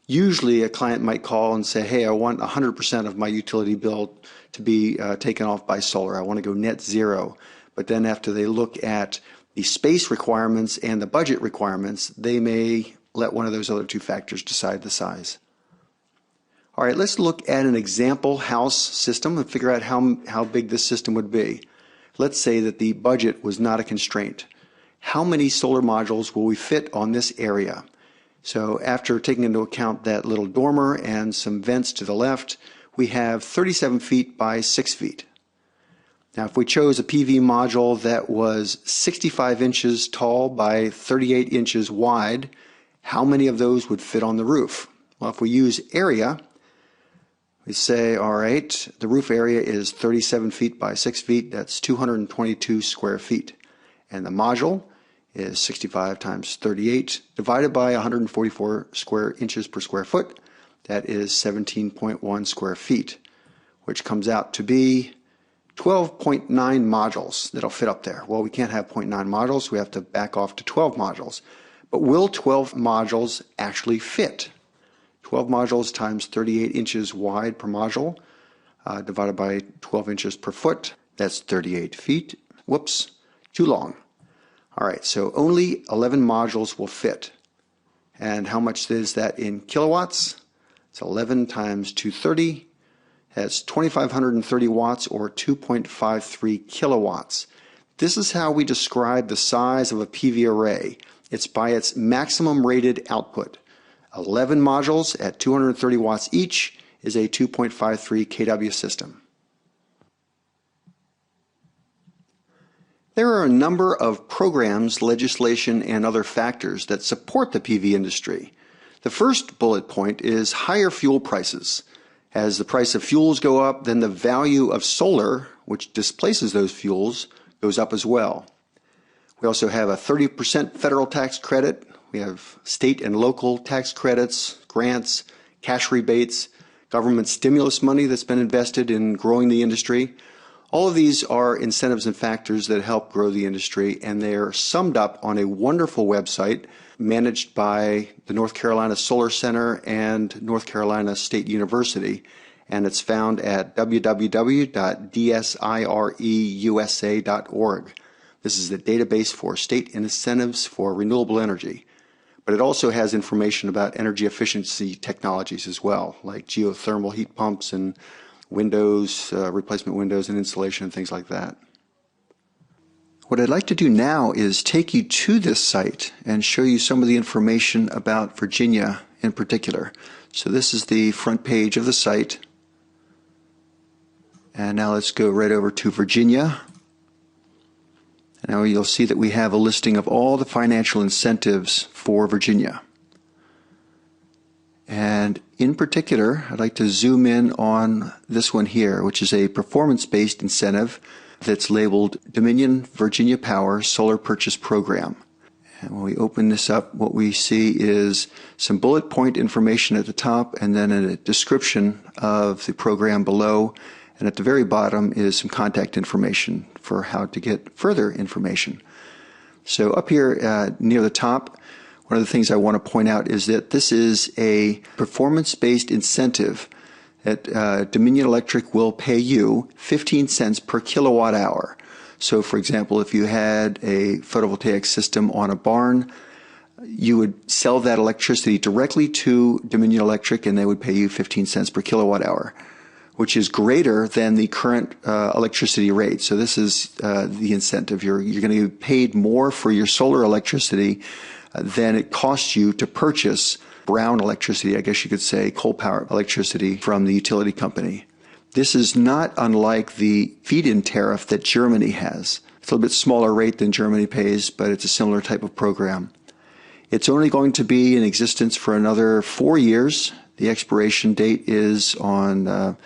Usually a client might call and say, hey, I want 100% of my utility bill to be taken off by solar. I want to go net zero. But then after they look at the space requirements and the budget requirements, they may let one of those other 2 factors decide the size. All right, let's look at an example house system and figure out how big this system would be. Let's say that the budget was not a constraint. How many solar modules will we fit on this area? So after taking into account that little dormer and some vents to the left, we have 37 feet by 6 feet. Now if we chose a PV module that was 65 inches tall by 38 inches wide, how many of those would fit on the roof? Well, if we use area, we say, all right, the roof area is 37 feet by 6 feet, that's 222 square feet. And the module is 65 times 38 divided by 144 square inches per square foot. That is 17.1 square feet, which comes out to be 12.9 modules that'll fit up there. Well, we can't have 0.9 modules, we have to back off to 12 modules. But will 12 modules actually fit? 12 modules times 38 inches wide per module divided by 12 inches per foot, that's 38 feet. Whoops, too long. All right, so only 11 modules will fit. And how much is that in kilowatts? It's 11 times 230. That's 2,530 watts or 2.53 kilowatts. This is how we describe the size of a PV array. It's by its maximum rated output. 11 modules at 230 watts each is a 2.53 kW system. There are a number of programs, legislation, and other factors that support the PV industry. The first bullet point is higher fuel prices. As the price of fuels go up, then the value of solar, which displaces those fuels, goes up as well. We also have a 30% federal tax credit. We have state and local tax credits, grants, cash rebates, government stimulus money that's been invested in growing the industry. All of these are incentives and factors that help grow the industry, and they're summed up on a wonderful website managed by the North Carolina Solar Center and North Carolina State University, and it's found at www.dsireusa.org. This is the database for state incentives for renewable energy, but it also has information about energy efficiency technologies as well, like geothermal heat pumps and windows, replacement windows and insulation and things like that. What I'd like to do now is take you to this site and show you some of the information about Virginia in particular. So this is the front page of the site. And now let's go right over to Virginia. And now you'll see that we have a listing of all the financial incentives for Virginia. And in particular, I'd like to zoom in on this one here, which is a performance-based incentive that's labeled Dominion Virginia Power Solar Purchase Program. And when we open this up, what we see is some bullet point information at the top and then a description of the program below. And at the very bottom is some contact information for how to get further information. So up here near the top, one of the things I want to point out is that this is a performance-based incentive that Dominion Electric will pay you 15 cents per kilowatt hour. So for example, if you had a photovoltaic system on a barn, you would sell that electricity directly to Dominion Electric and they would pay you 15 cents per kilowatt hour, which is greater than the current electricity rate. So this is the incentive. You're going to get paid more for your solar electricity than it costs you to purchase brown electricity, I guess you could say, coal power electricity from the utility company. This is not unlike the feed-in tariff that Germany has. It's a little bit smaller rate than Germany pays, but it's a similar type of program. It's only going to be in existence for another 4 years. The expiration date is on the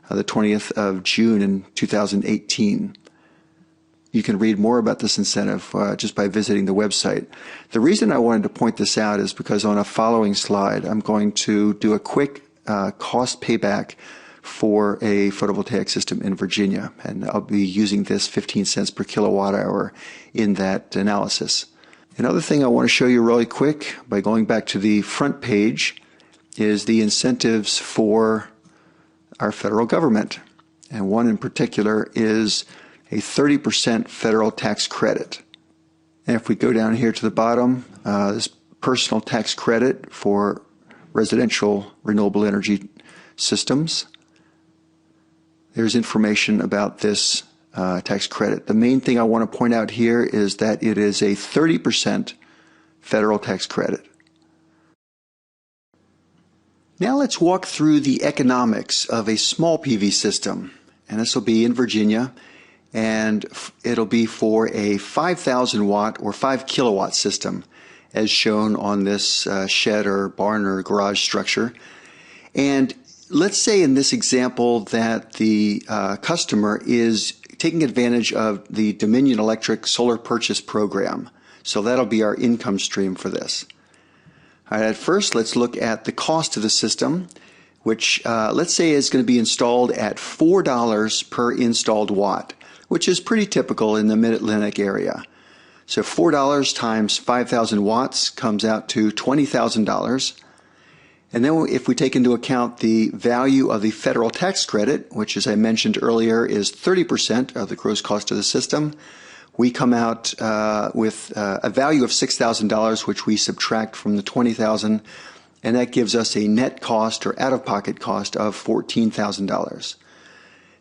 20th of June in 2018. You can read more about this incentive just by visiting the website. The reason I wanted to point this out is because on a following slide, I'm going to do a quick cost payback for a photovoltaic system in Virginia, and I'll be using this 15 cents per kilowatt hour in that analysis. Another thing I want to show you really quick by going back to the front page is the incentives for our federal government, and one in particular is a 30% federal tax credit. And if we go down here to the bottom, this personal tax credit for residential renewable energy systems, there's information about this tax credit. The main thing I want to point out here is that it is a 30% federal tax credit. Now let's walk through the economics of a small PV system, and this will be in Virginia. And it'll be for a 5,000 watt or 5 kilowatt system as shown on this shed or barn or garage structure. And let's say in this example that the customer is taking advantage of the Dominion Electric Solar Purchase Program. So that'll be our income stream for this. All right, at first let's look at the cost of the system, which let's say is going to be installed at $4 per installed watt, which is pretty typical in the Mid-Atlantic area. So $4 times 5,000 watts comes out to $20,000. And then if we take into account the value of the federal tax credit, which as I mentioned earlier is 30% of the gross cost of the system, we come out with a value of $6,000, which we subtract from the $20,000, and that gives us a net cost or out-of-pocket cost of $14,000.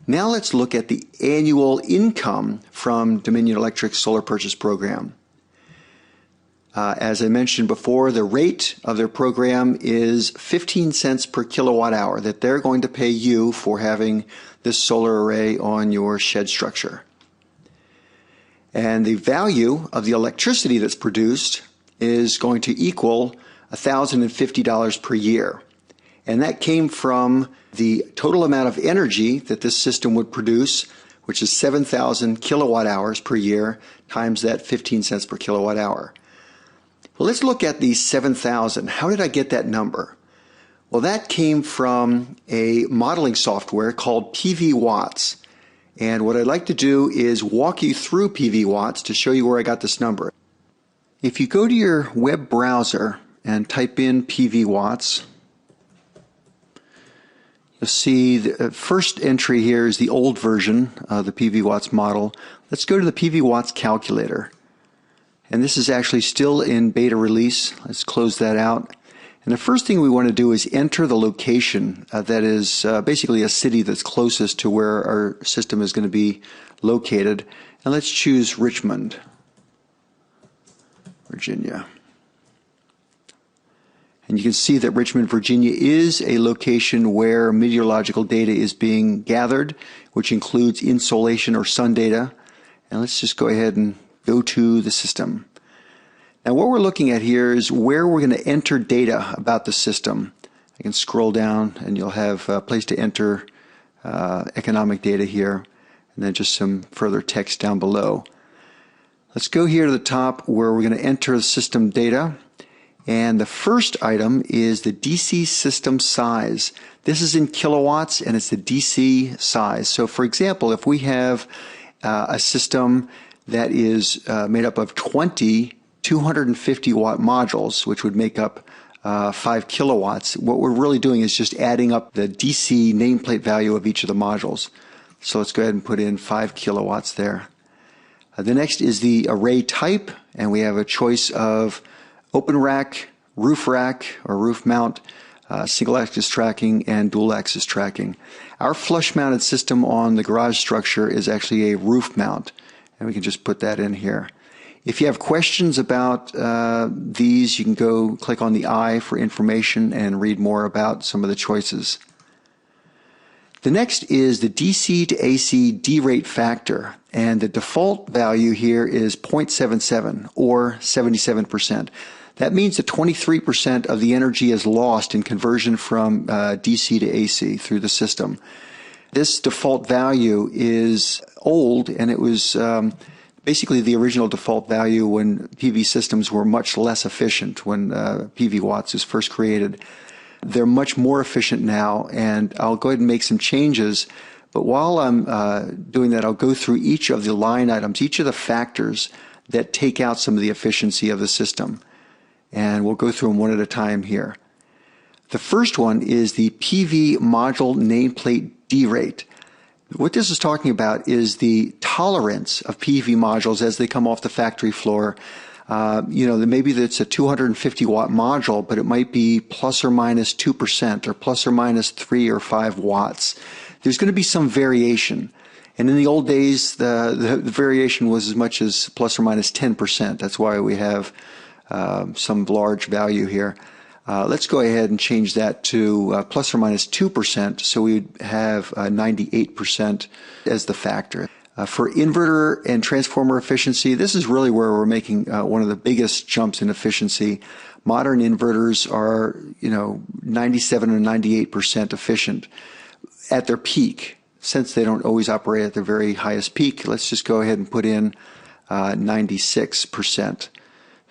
Now let's look at the annual income from Dominion Electric's Solar Purchase Program. As I mentioned before, the rate of their program is 15 cents per kilowatt hour that they're going to pay you for having this solar array on your shed structure. And the value of the electricity that's produced is going to equal $1,050 per year. And that came from the total amount of energy that this system would produce, which is 7,000 kilowatt hours per year times that 15 cents per kilowatt hour. Well, let's look at the 7,000. How did I get that number? Well, that came from a modeling software called PV Watts. And what I'd like to do is walk you through PV watts to show you where I got this number. If you go to your web browser and type in PV watts, you'll see the first entry here is the old version of the PV watts model. Let's go to the PV watts calculator. And this is actually still in beta release. Let's close that out. And the first thing we want to do is enter the location that is basically a city that's closest to where our system is going to be located. And let's choose Richmond, Virginia. And you can see that Richmond, Virginia is a location where meteorological data is being gathered, which includes insolation or sun data. And let's just go ahead and go to the system. Now what we're looking at here is where we're going to enter data about the system. I can scroll down and you'll have a place to enter economic data here, and then just some further text down below. Let's go here to the top where we're going to enter the system data. And the first item is the DC system size. This is in kilowatts and it's the DC size. So for example, if we have a system that is made up of 20 250 watt modules, which would make up 5 kilowatts, what we're really doing is just adding up the DC nameplate value of each of the modules. So let's go ahead and put in 5 kilowatts there. The next is the array type, and we have a choice of open rack, roof mount, single axis tracking, and dual axis tracking. Our flush mounted system on the garage structure is actually a roof mount, and we can just put that in here. If you have questions about these, you can go click on the I for information and read more about some of the choices. The next is the DC to AC D-rate factor, and the default value here is 0.77 or 77%. That means that 23% of the energy is lost in conversion from DC to AC through the system. This default value is old, and it was basically the original default value when PV systems were much less efficient when PV watts was first created. They're much more efficient now, and I'll go ahead and make some changes. But while I'm doing that, I'll go through each of the line items, each of the factors that take out some of the efficiency of the system. And we'll go through them one at a time here. The first one is the PV module nameplate D-rate. What this is talking about is the tolerance of PV modules as they come off the factory floor. Maybe it's a 250 watt module, but it might be plus or minus 2% or plus or minus 3 or 5 watts. There's going to be some variation. And in the old days, the variation was as much as plus or minus 10%. That's why we have some large value here. Let's go ahead and change that to plus or minus 2%, so we'd have 98% as the factor. For inverter and transformer efficiency, this is really where we're making one of the biggest jumps in efficiency. Modern inverters are, 97 or 98% efficient at their peak. Since they don't always operate at their very highest peak, let's just go ahead and put in 96%.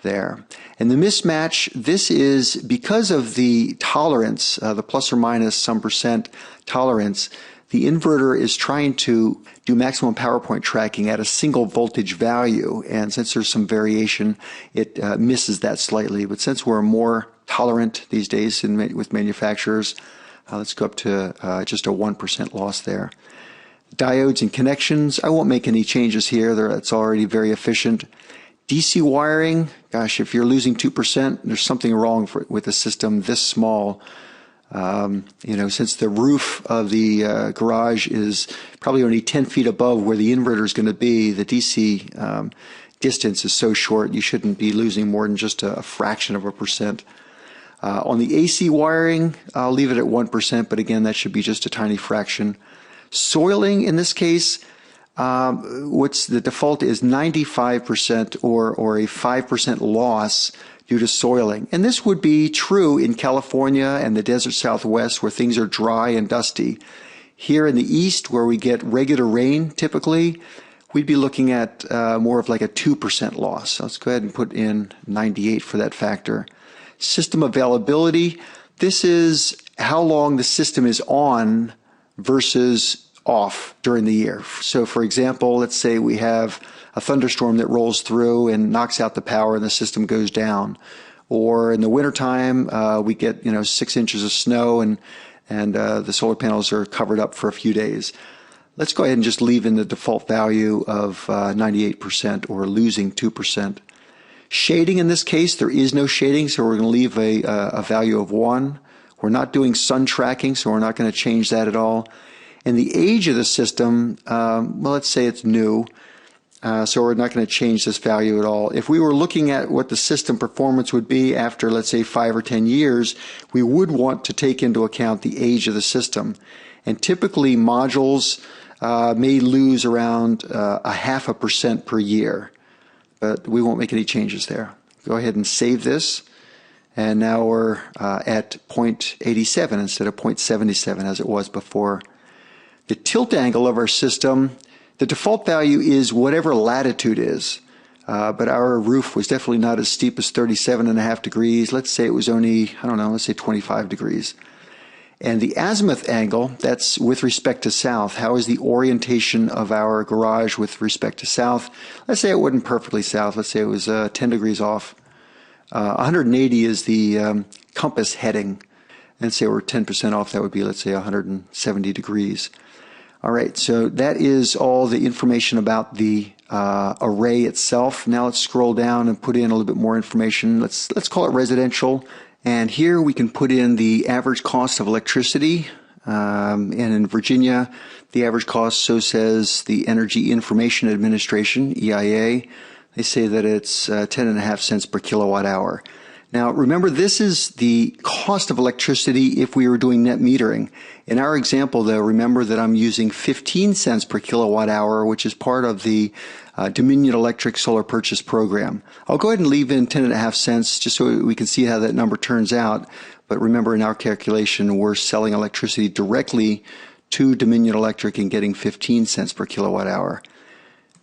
There. And the mismatch, this is because of the tolerance, the plus or minus some percent tolerance, the inverter is trying to do maximum power point tracking at a single voltage value. And since there's some variation, it misses that slightly. But since we're more tolerant these days with manufacturers, let's go up to just a 1% loss there. Diodes and connections, I won't make any changes here. It's already very efficient. DC wiring, gosh, if you're losing 2%, there's something wrong with a system this small. Since the roof of the garage is probably only 10 feet above where the inverter is going to be, the DC distance is so short, you shouldn't be losing more than just a fraction of a percent. On the AC wiring, I'll leave it at 1%, but again, that should be just a tiny fraction. Soiling, in this case, what's the default is 95% or a 5% loss due to soiling. And this would be true in California and the desert Southwest where things are dry and dusty. Here in the East, where we get regular rain typically, we'd be looking at more of like a 2% loss. So let's go ahead and put in 98 for that factor. System availability, this is how long the system is on versus off during the year. So for example, let's say we have a thunderstorm that rolls through and knocks out the power and the system goes down. Or in the wintertime, we get 6 inches of snow and the solar panels are covered up for a few days. Let's go ahead and just leave in the default value of 98% or losing 2%. Shading in this case, there is no shading, so we're going to leave a value of 1. We're not doing sun tracking, so we're not going to change that at all. And the age of the system, well, let's say it's new, so we're not going to change this value at all. If we were looking at what the system performance would be after, let's say, 5 or 10 years, we would want to take into account the age of the system. And typically, modules may lose around 0.5% per year, but we won't make any changes there. Go ahead and save this. And now we're at 0.87 instead of 0.77 as it was before. The tilt angle of our system, the default value is whatever latitude is, but our roof was definitely not as steep as 37.5 degrees. Let's say it was only, I don't know, let's say 25 degrees. And the azimuth angle, that's with respect to south. How is the orientation of our garage with respect to south? Let's say it wasn't perfectly south. Let's say it was 10 degrees off. 180 is the compass heading. And say we're 10% off, that would be, let's say, 170 degrees. All right, so that is all the information about the array itself. Now let's scroll down and put in a little bit more information. Let's call it residential. And here we can put in the average cost of electricity. And in Virginia, the average cost, so says the Energy Information Administration, EIA. They say that it's 10.5 cents per kilowatt hour. Now, remember, this is the cost of electricity if we were doing net metering. In our example, though, remember that I'm using 15 cents per kilowatt hour, which is part of the Dominion Electric Solar Purchase Program. I'll go ahead and leave in 10.5 cents just so we can see how that number turns out. But remember, in our calculation, we're selling electricity directly to Dominion Electric and getting 15 cents per kilowatt hour.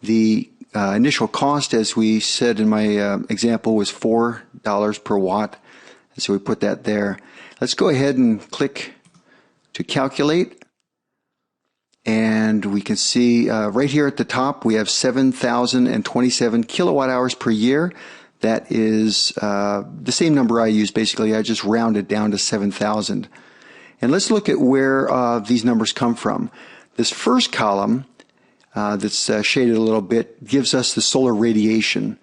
The initial cost, as we said in my example, was $4 per watt. And so we put that there. Let's go ahead and click to calculate. And we can see right here at the top, we have 7,027 kilowatt hours per year. That is the same number I used, basically. I just rounded down to 7,000. And let's look at where these numbers come from. This first column, that's shaded a little bit, gives us the solar radiation.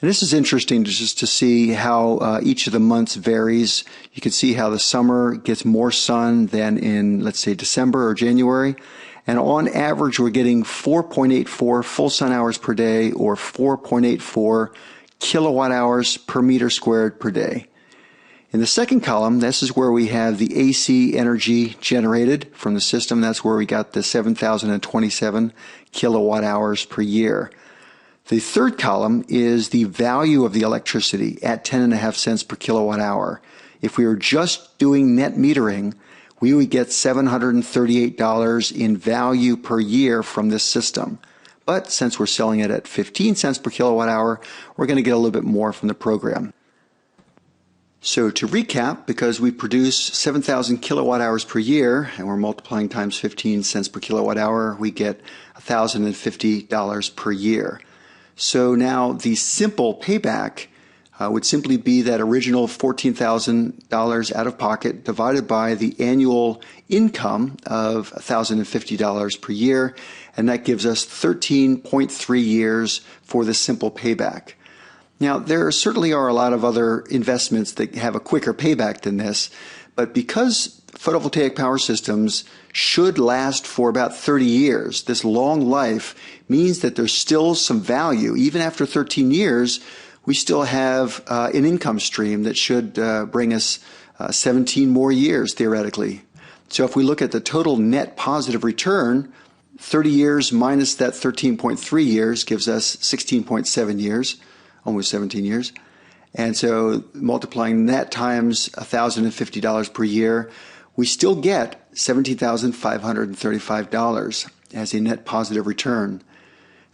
And this is interesting just to see how each of the months varies. You can see how the summer gets more sun than in, let's say, December or January. And on average, we're getting 4.84 full sun hours per day, or 4.84 kilowatt hours per meter squared per day. In the second column, this is where we have the AC energy generated from the system. That's where we got the 7,027 kilowatt hours per year. The third column is the value of the electricity at 10.5 cents per kilowatt hour. If we were just doing net metering, we would get $738 in value per year from this system. But since we're selling it at 15 cents per kilowatt hour, we're going to get a little bit more from the program. So to recap, because we produce 7,000 kilowatt hours per year, and we're multiplying times 15 cents per kilowatt hour, we get $1,050 per year. So now the simple payback would simply be that original $14,000 out of pocket divided by the annual income of $1,050 per year, and that gives us 13.3 years for the simple payback. Now, there certainly are a lot of other investments that have a quicker payback than this, but because photovoltaic power systems should last for about 30 years, this long life means that there's still some value. Even after 13 years, we still have an income stream that should bring us 17 more years, theoretically. So if we look at the total net positive return, 30 years minus that 13.3 years gives us 16.7 years. Almost 17 years. And so multiplying that times $1,050 per year, we still get $17,535 as a net positive return.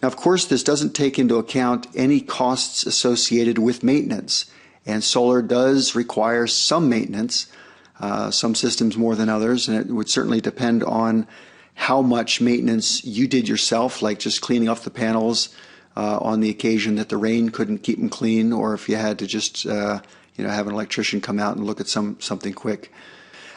Now, of course, this doesn't take into account any costs associated with maintenance. And solar does require some maintenance, some systems more than others, and it would certainly depend on how much maintenance you did yourself, like just cleaning off the panels on the occasion that the rain couldn't keep them clean, or if you had to just have an electrician come out and look at something quick.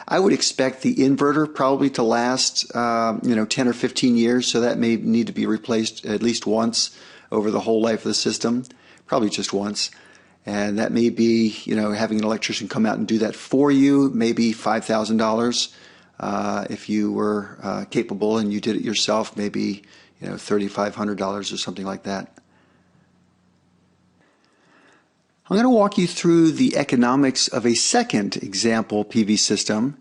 I would expect the inverter probably to last 10 or 15 years, so that may need to be replaced at least once over the whole life of the system, probably just once. And that may be, having an electrician come out and do that for you, maybe $5,000. If you were capable and you did it yourself, maybe $3,500 or something like that. I'm going to walk you through the economics of a second example PV system.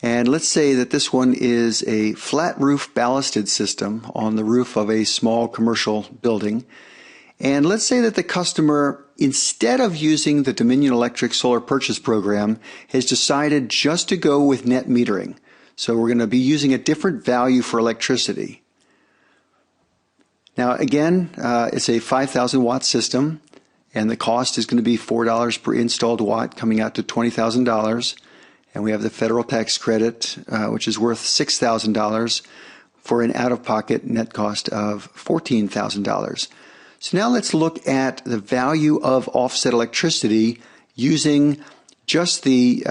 And let's say that this one is a flat roof ballasted system on the roof of a small commercial building. And let's say that the customer, instead of using the Dominion Electric Solar Purchase Program, has decided just to go with net metering. So we're going to be using a different value for electricity. Now again, it's a 5,000 watt system, and the cost is going to be $4 per installed watt, coming out to $20,000. And we have the federal tax credit, which is worth $6,000 for an out-of-pocket net cost of $14,000. So now let's look at the value of offset electricity using just the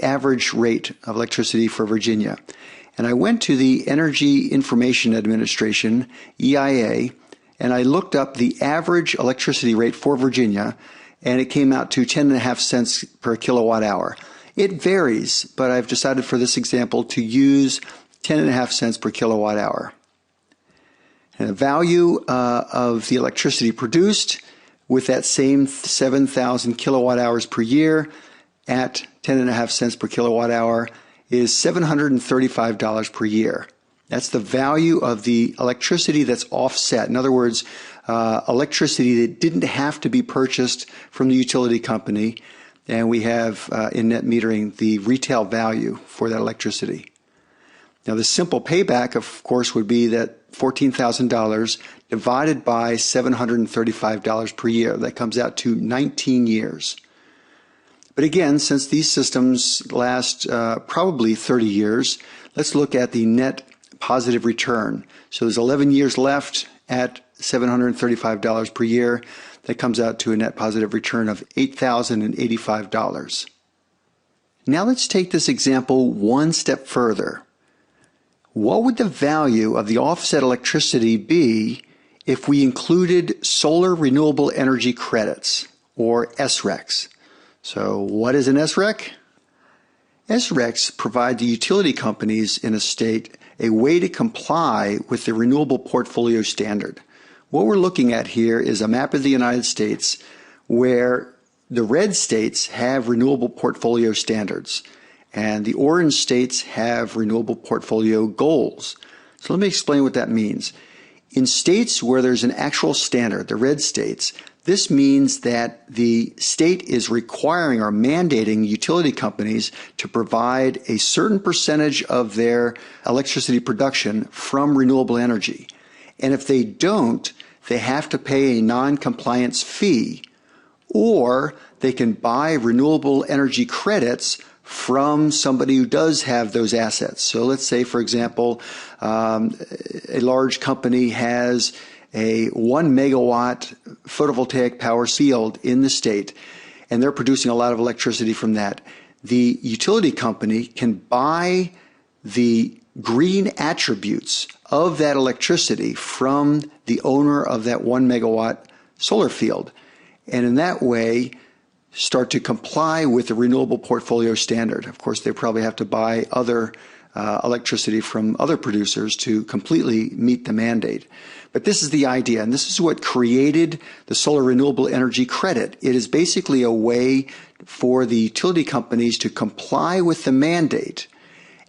average rate of electricity for Virginia. And I went to the Energy Information Administration, EIA, and I looked up the average electricity rate for Virginia, and it came out to 10.5 cents per kilowatt hour. It varies, but I've decided for this example to use 10.5 cents per kilowatt hour. And the value of the electricity produced with that same 7,000 kilowatt hours per year at 10.5 cents per kilowatt hour is $735 per year. That's the value of the electricity that's offset. In other words, electricity that didn't have to be purchased from the utility company, and we have in net metering the retail value for that electricity. Now the simple payback, of course, would be that $14,000 divided by $735 per year. That comes out to 19 years. But again, since these systems last probably 30 years, let's look at the net positive return. So there's 11 years left at $735 per year. That comes out to a net positive return of $8,085. Now let's take this example one step further. What would the value of the offset electricity be if we included solar renewable energy credits, or SRECs? So what is an SREC? SRECs provide the utility companies in a state a way to comply with the Renewable Portfolio Standard. What we're looking at here is a map of the United States where the red states have renewable portfolio standards and the orange states have renewable portfolio goals. So let me explain what that means. In states where there's an actual standard, the red states, this means that the state is requiring or mandating utility companies to provide a certain percentage of their electricity production from renewable energy. And if they don't, they have to pay a non-compliance fee, or they can buy renewable energy credits from somebody who does have those assets. So let's say, for example, a large company has a 1 megawatt photovoltaic power field in the state, and they're producing a lot of electricity from that. The utility company can buy the green attributes of that electricity from the owner of that 1 megawatt solar field, and in that way start to comply with the Renewable Portfolio Standard. Of course, they probably have to buy other electricity from other producers to completely meet the mandate. But this is the idea, and this is what created the Solar Renewable Energy Credit. It is basically a way for the utility companies to comply with the mandate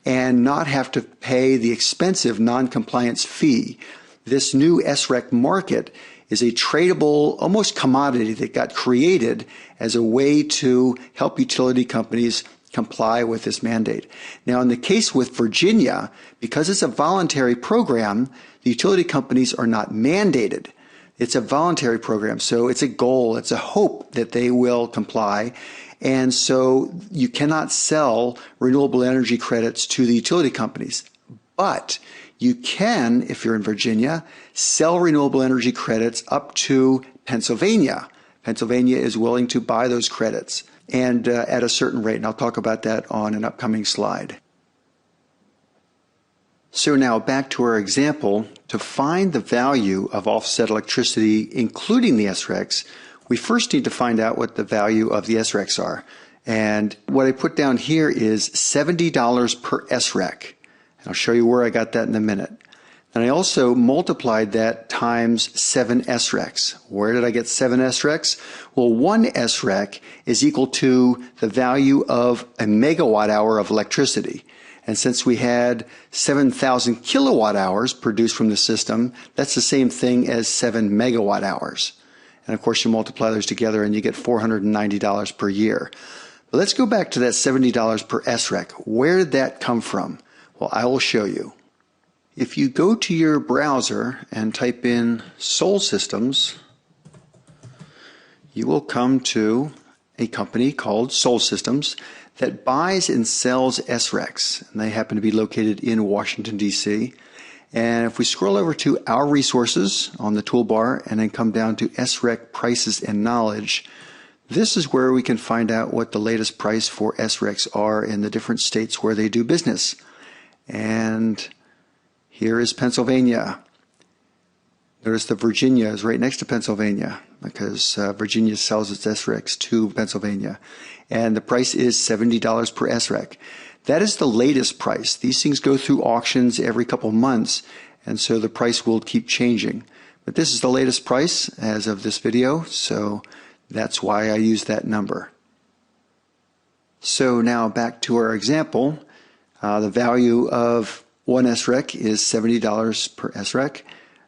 and not have to pay the expensive non-compliance fee. This new SREC market is a tradable, almost commodity that got created as a way to help utility companies comply with this mandate. Now, in the case with Virginia, because it's a voluntary program, the utility companies are not mandated. It's a voluntary program, so it's a goal, it's a hope that they will comply. And so you cannot sell renewable energy credits to the utility companies. But You can, if you're in Virginia, sell renewable energy credits up to Pennsylvania. Pennsylvania is willing to buy those credits and at a certain rate, and I'll talk about that on an upcoming slide. So now back to our example. To find the value of offset electricity, including the SRECs, we first need to find out what the value of the SRECs are. And what I put down here is $70 per SREC. And I'll show you where I got that in a minute. And I also multiplied that times 7 SRECs. Where did I get 7 SRECs? Well, 1 SREC is equal to the value of a megawatt hour of electricity. And since we had 7,000 kilowatt hours produced from the system, that's the same thing as 7 megawatt hours. And of course, you multiply those together and you get $490 per year. But let's go back to that $70 per SREC. Where did that come from? Well, I will show you. If you go to your browser and type in Sol Systems, you will come to a company called Sol Systems that buys and sells SRECs, and they happen to be located in Washington, D.C. And if we scroll over to Our Resources on the toolbar and then come down to SREC Prices and Knowledge, this is where we can find out what the latest price for SRECs are in the different states where they do business. And here is Pennsylvania. Notice that Virginia is right next to Pennsylvania because Virginia sells its SRECs to Pennsylvania. And the price is $70 per SREC. That is the latest price. These things go through auctions every couple months, and so the price will keep changing. But this is the latest price as of this video, so that's why I use that number. So now back to our example. The value of 1 SREC is $70 per SREC,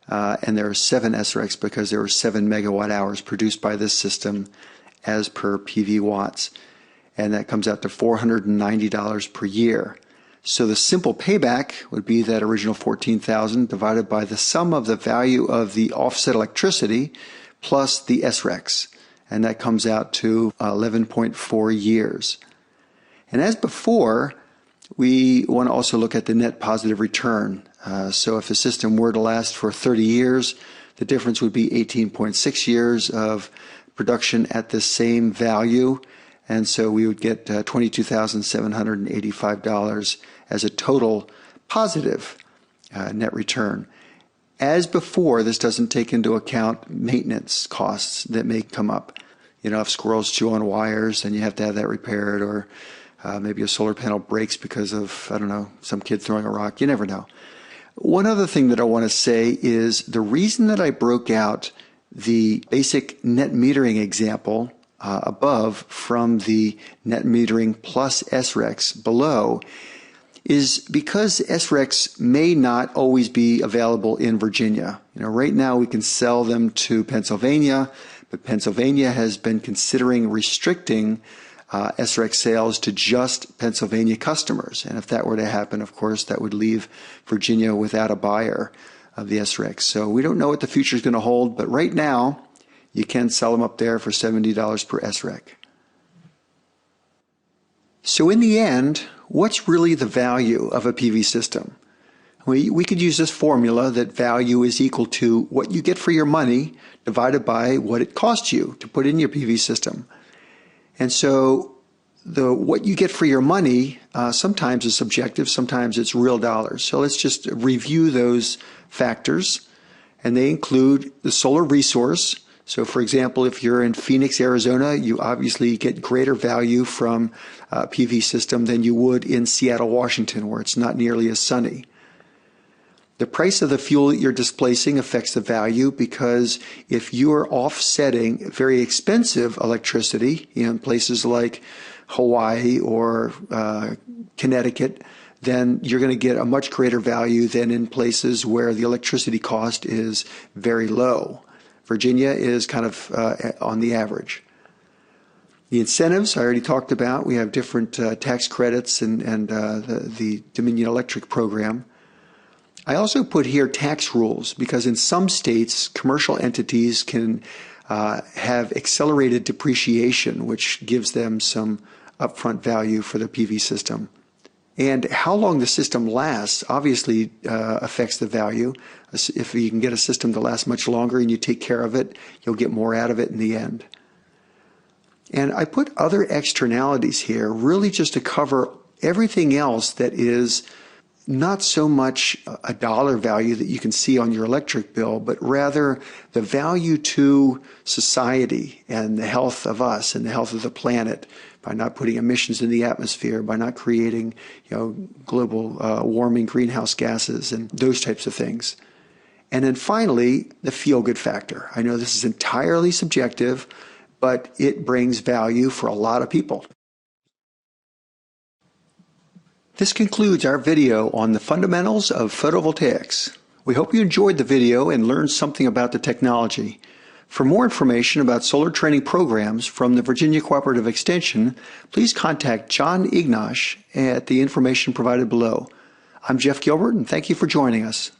and there are 7 SRECs because there were 7 megawatt hours produced by this system as per PV watts, and that comes out to $490 per year. So the simple payback would be that original $14,000 divided by the sum of the value of the offset electricity plus the SRECs, and that comes out to 11.4 years. And as before, we want to also look at the net positive return. So if the system were to last for 30 years, the difference would be 18.6 years of production at the same value. And so we would get $22,785 as a total positive net return. As before, this doesn't take into account maintenance costs that may come up. You know, if squirrels chew on wires, then you have to have that repaired, or maybe a solar panel breaks because of, I don't know, some kid throwing a rock. You never know. One other thing that I want to say is the reason that I broke out the basic net metering example above from the net metering plus SRECs below is because SRECs may not always be available in Virginia. You know, right now we can sell them to Pennsylvania, but Pennsylvania has been considering restricting SREC sales to just Pennsylvania customers. And if that were to happen, of course, that would leave Virginia without a buyer of the SRECs. So we don't know what the future is going to hold, but right now you can sell them up there for $70 per SREC. So in the end, what's really the value of a PV system? We could use this formula that value is equal to what you get for your money divided by what it costs you to put in your PV system. And so what you get for your money sometimes is subjective, sometimes it's real dollars. So let's just review those factors, and they include the solar resource. So for example, if you're in Phoenix, Arizona, you obviously get greater value from a PV system than you would in Seattle, Washington, where it's not nearly as sunny. The price of the fuel that you're displacing affects the value, because if you're offsetting very expensive electricity in places like Hawaii or Connecticut, then you're going to get a much greater value than in places where the electricity cost is very low. Virginia is kind of on the average. The incentives I already talked about. We have different tax credits and the Dominion Electric program. I also put here tax rules because in some states, commercial entities can have accelerated depreciation, which gives them some upfront value for the PV system. And how long the system lasts obviously affects the value. If you can get a system to last much longer and you take care of it, you'll get more out of it in the end. And I put other externalities here really just to cover everything else that is not so much a dollar value that you can see on your electric bill, but rather the value to society and the health of us and the health of the planet by not putting emissions in the atmosphere, by not creating, global warming greenhouse gases and those types of things. And then finally, the feel-good factor. I know this is entirely subjective, but it brings value for a lot of people. This concludes our video on the fundamentals of photovoltaics. We hope you enjoyed the video and learned something about the technology. For more information about solar training programs from the Virginia Cooperative Extension, please contact John Ignash at the information provided below. I'm Jeff Gilbert, and thank you for joining us.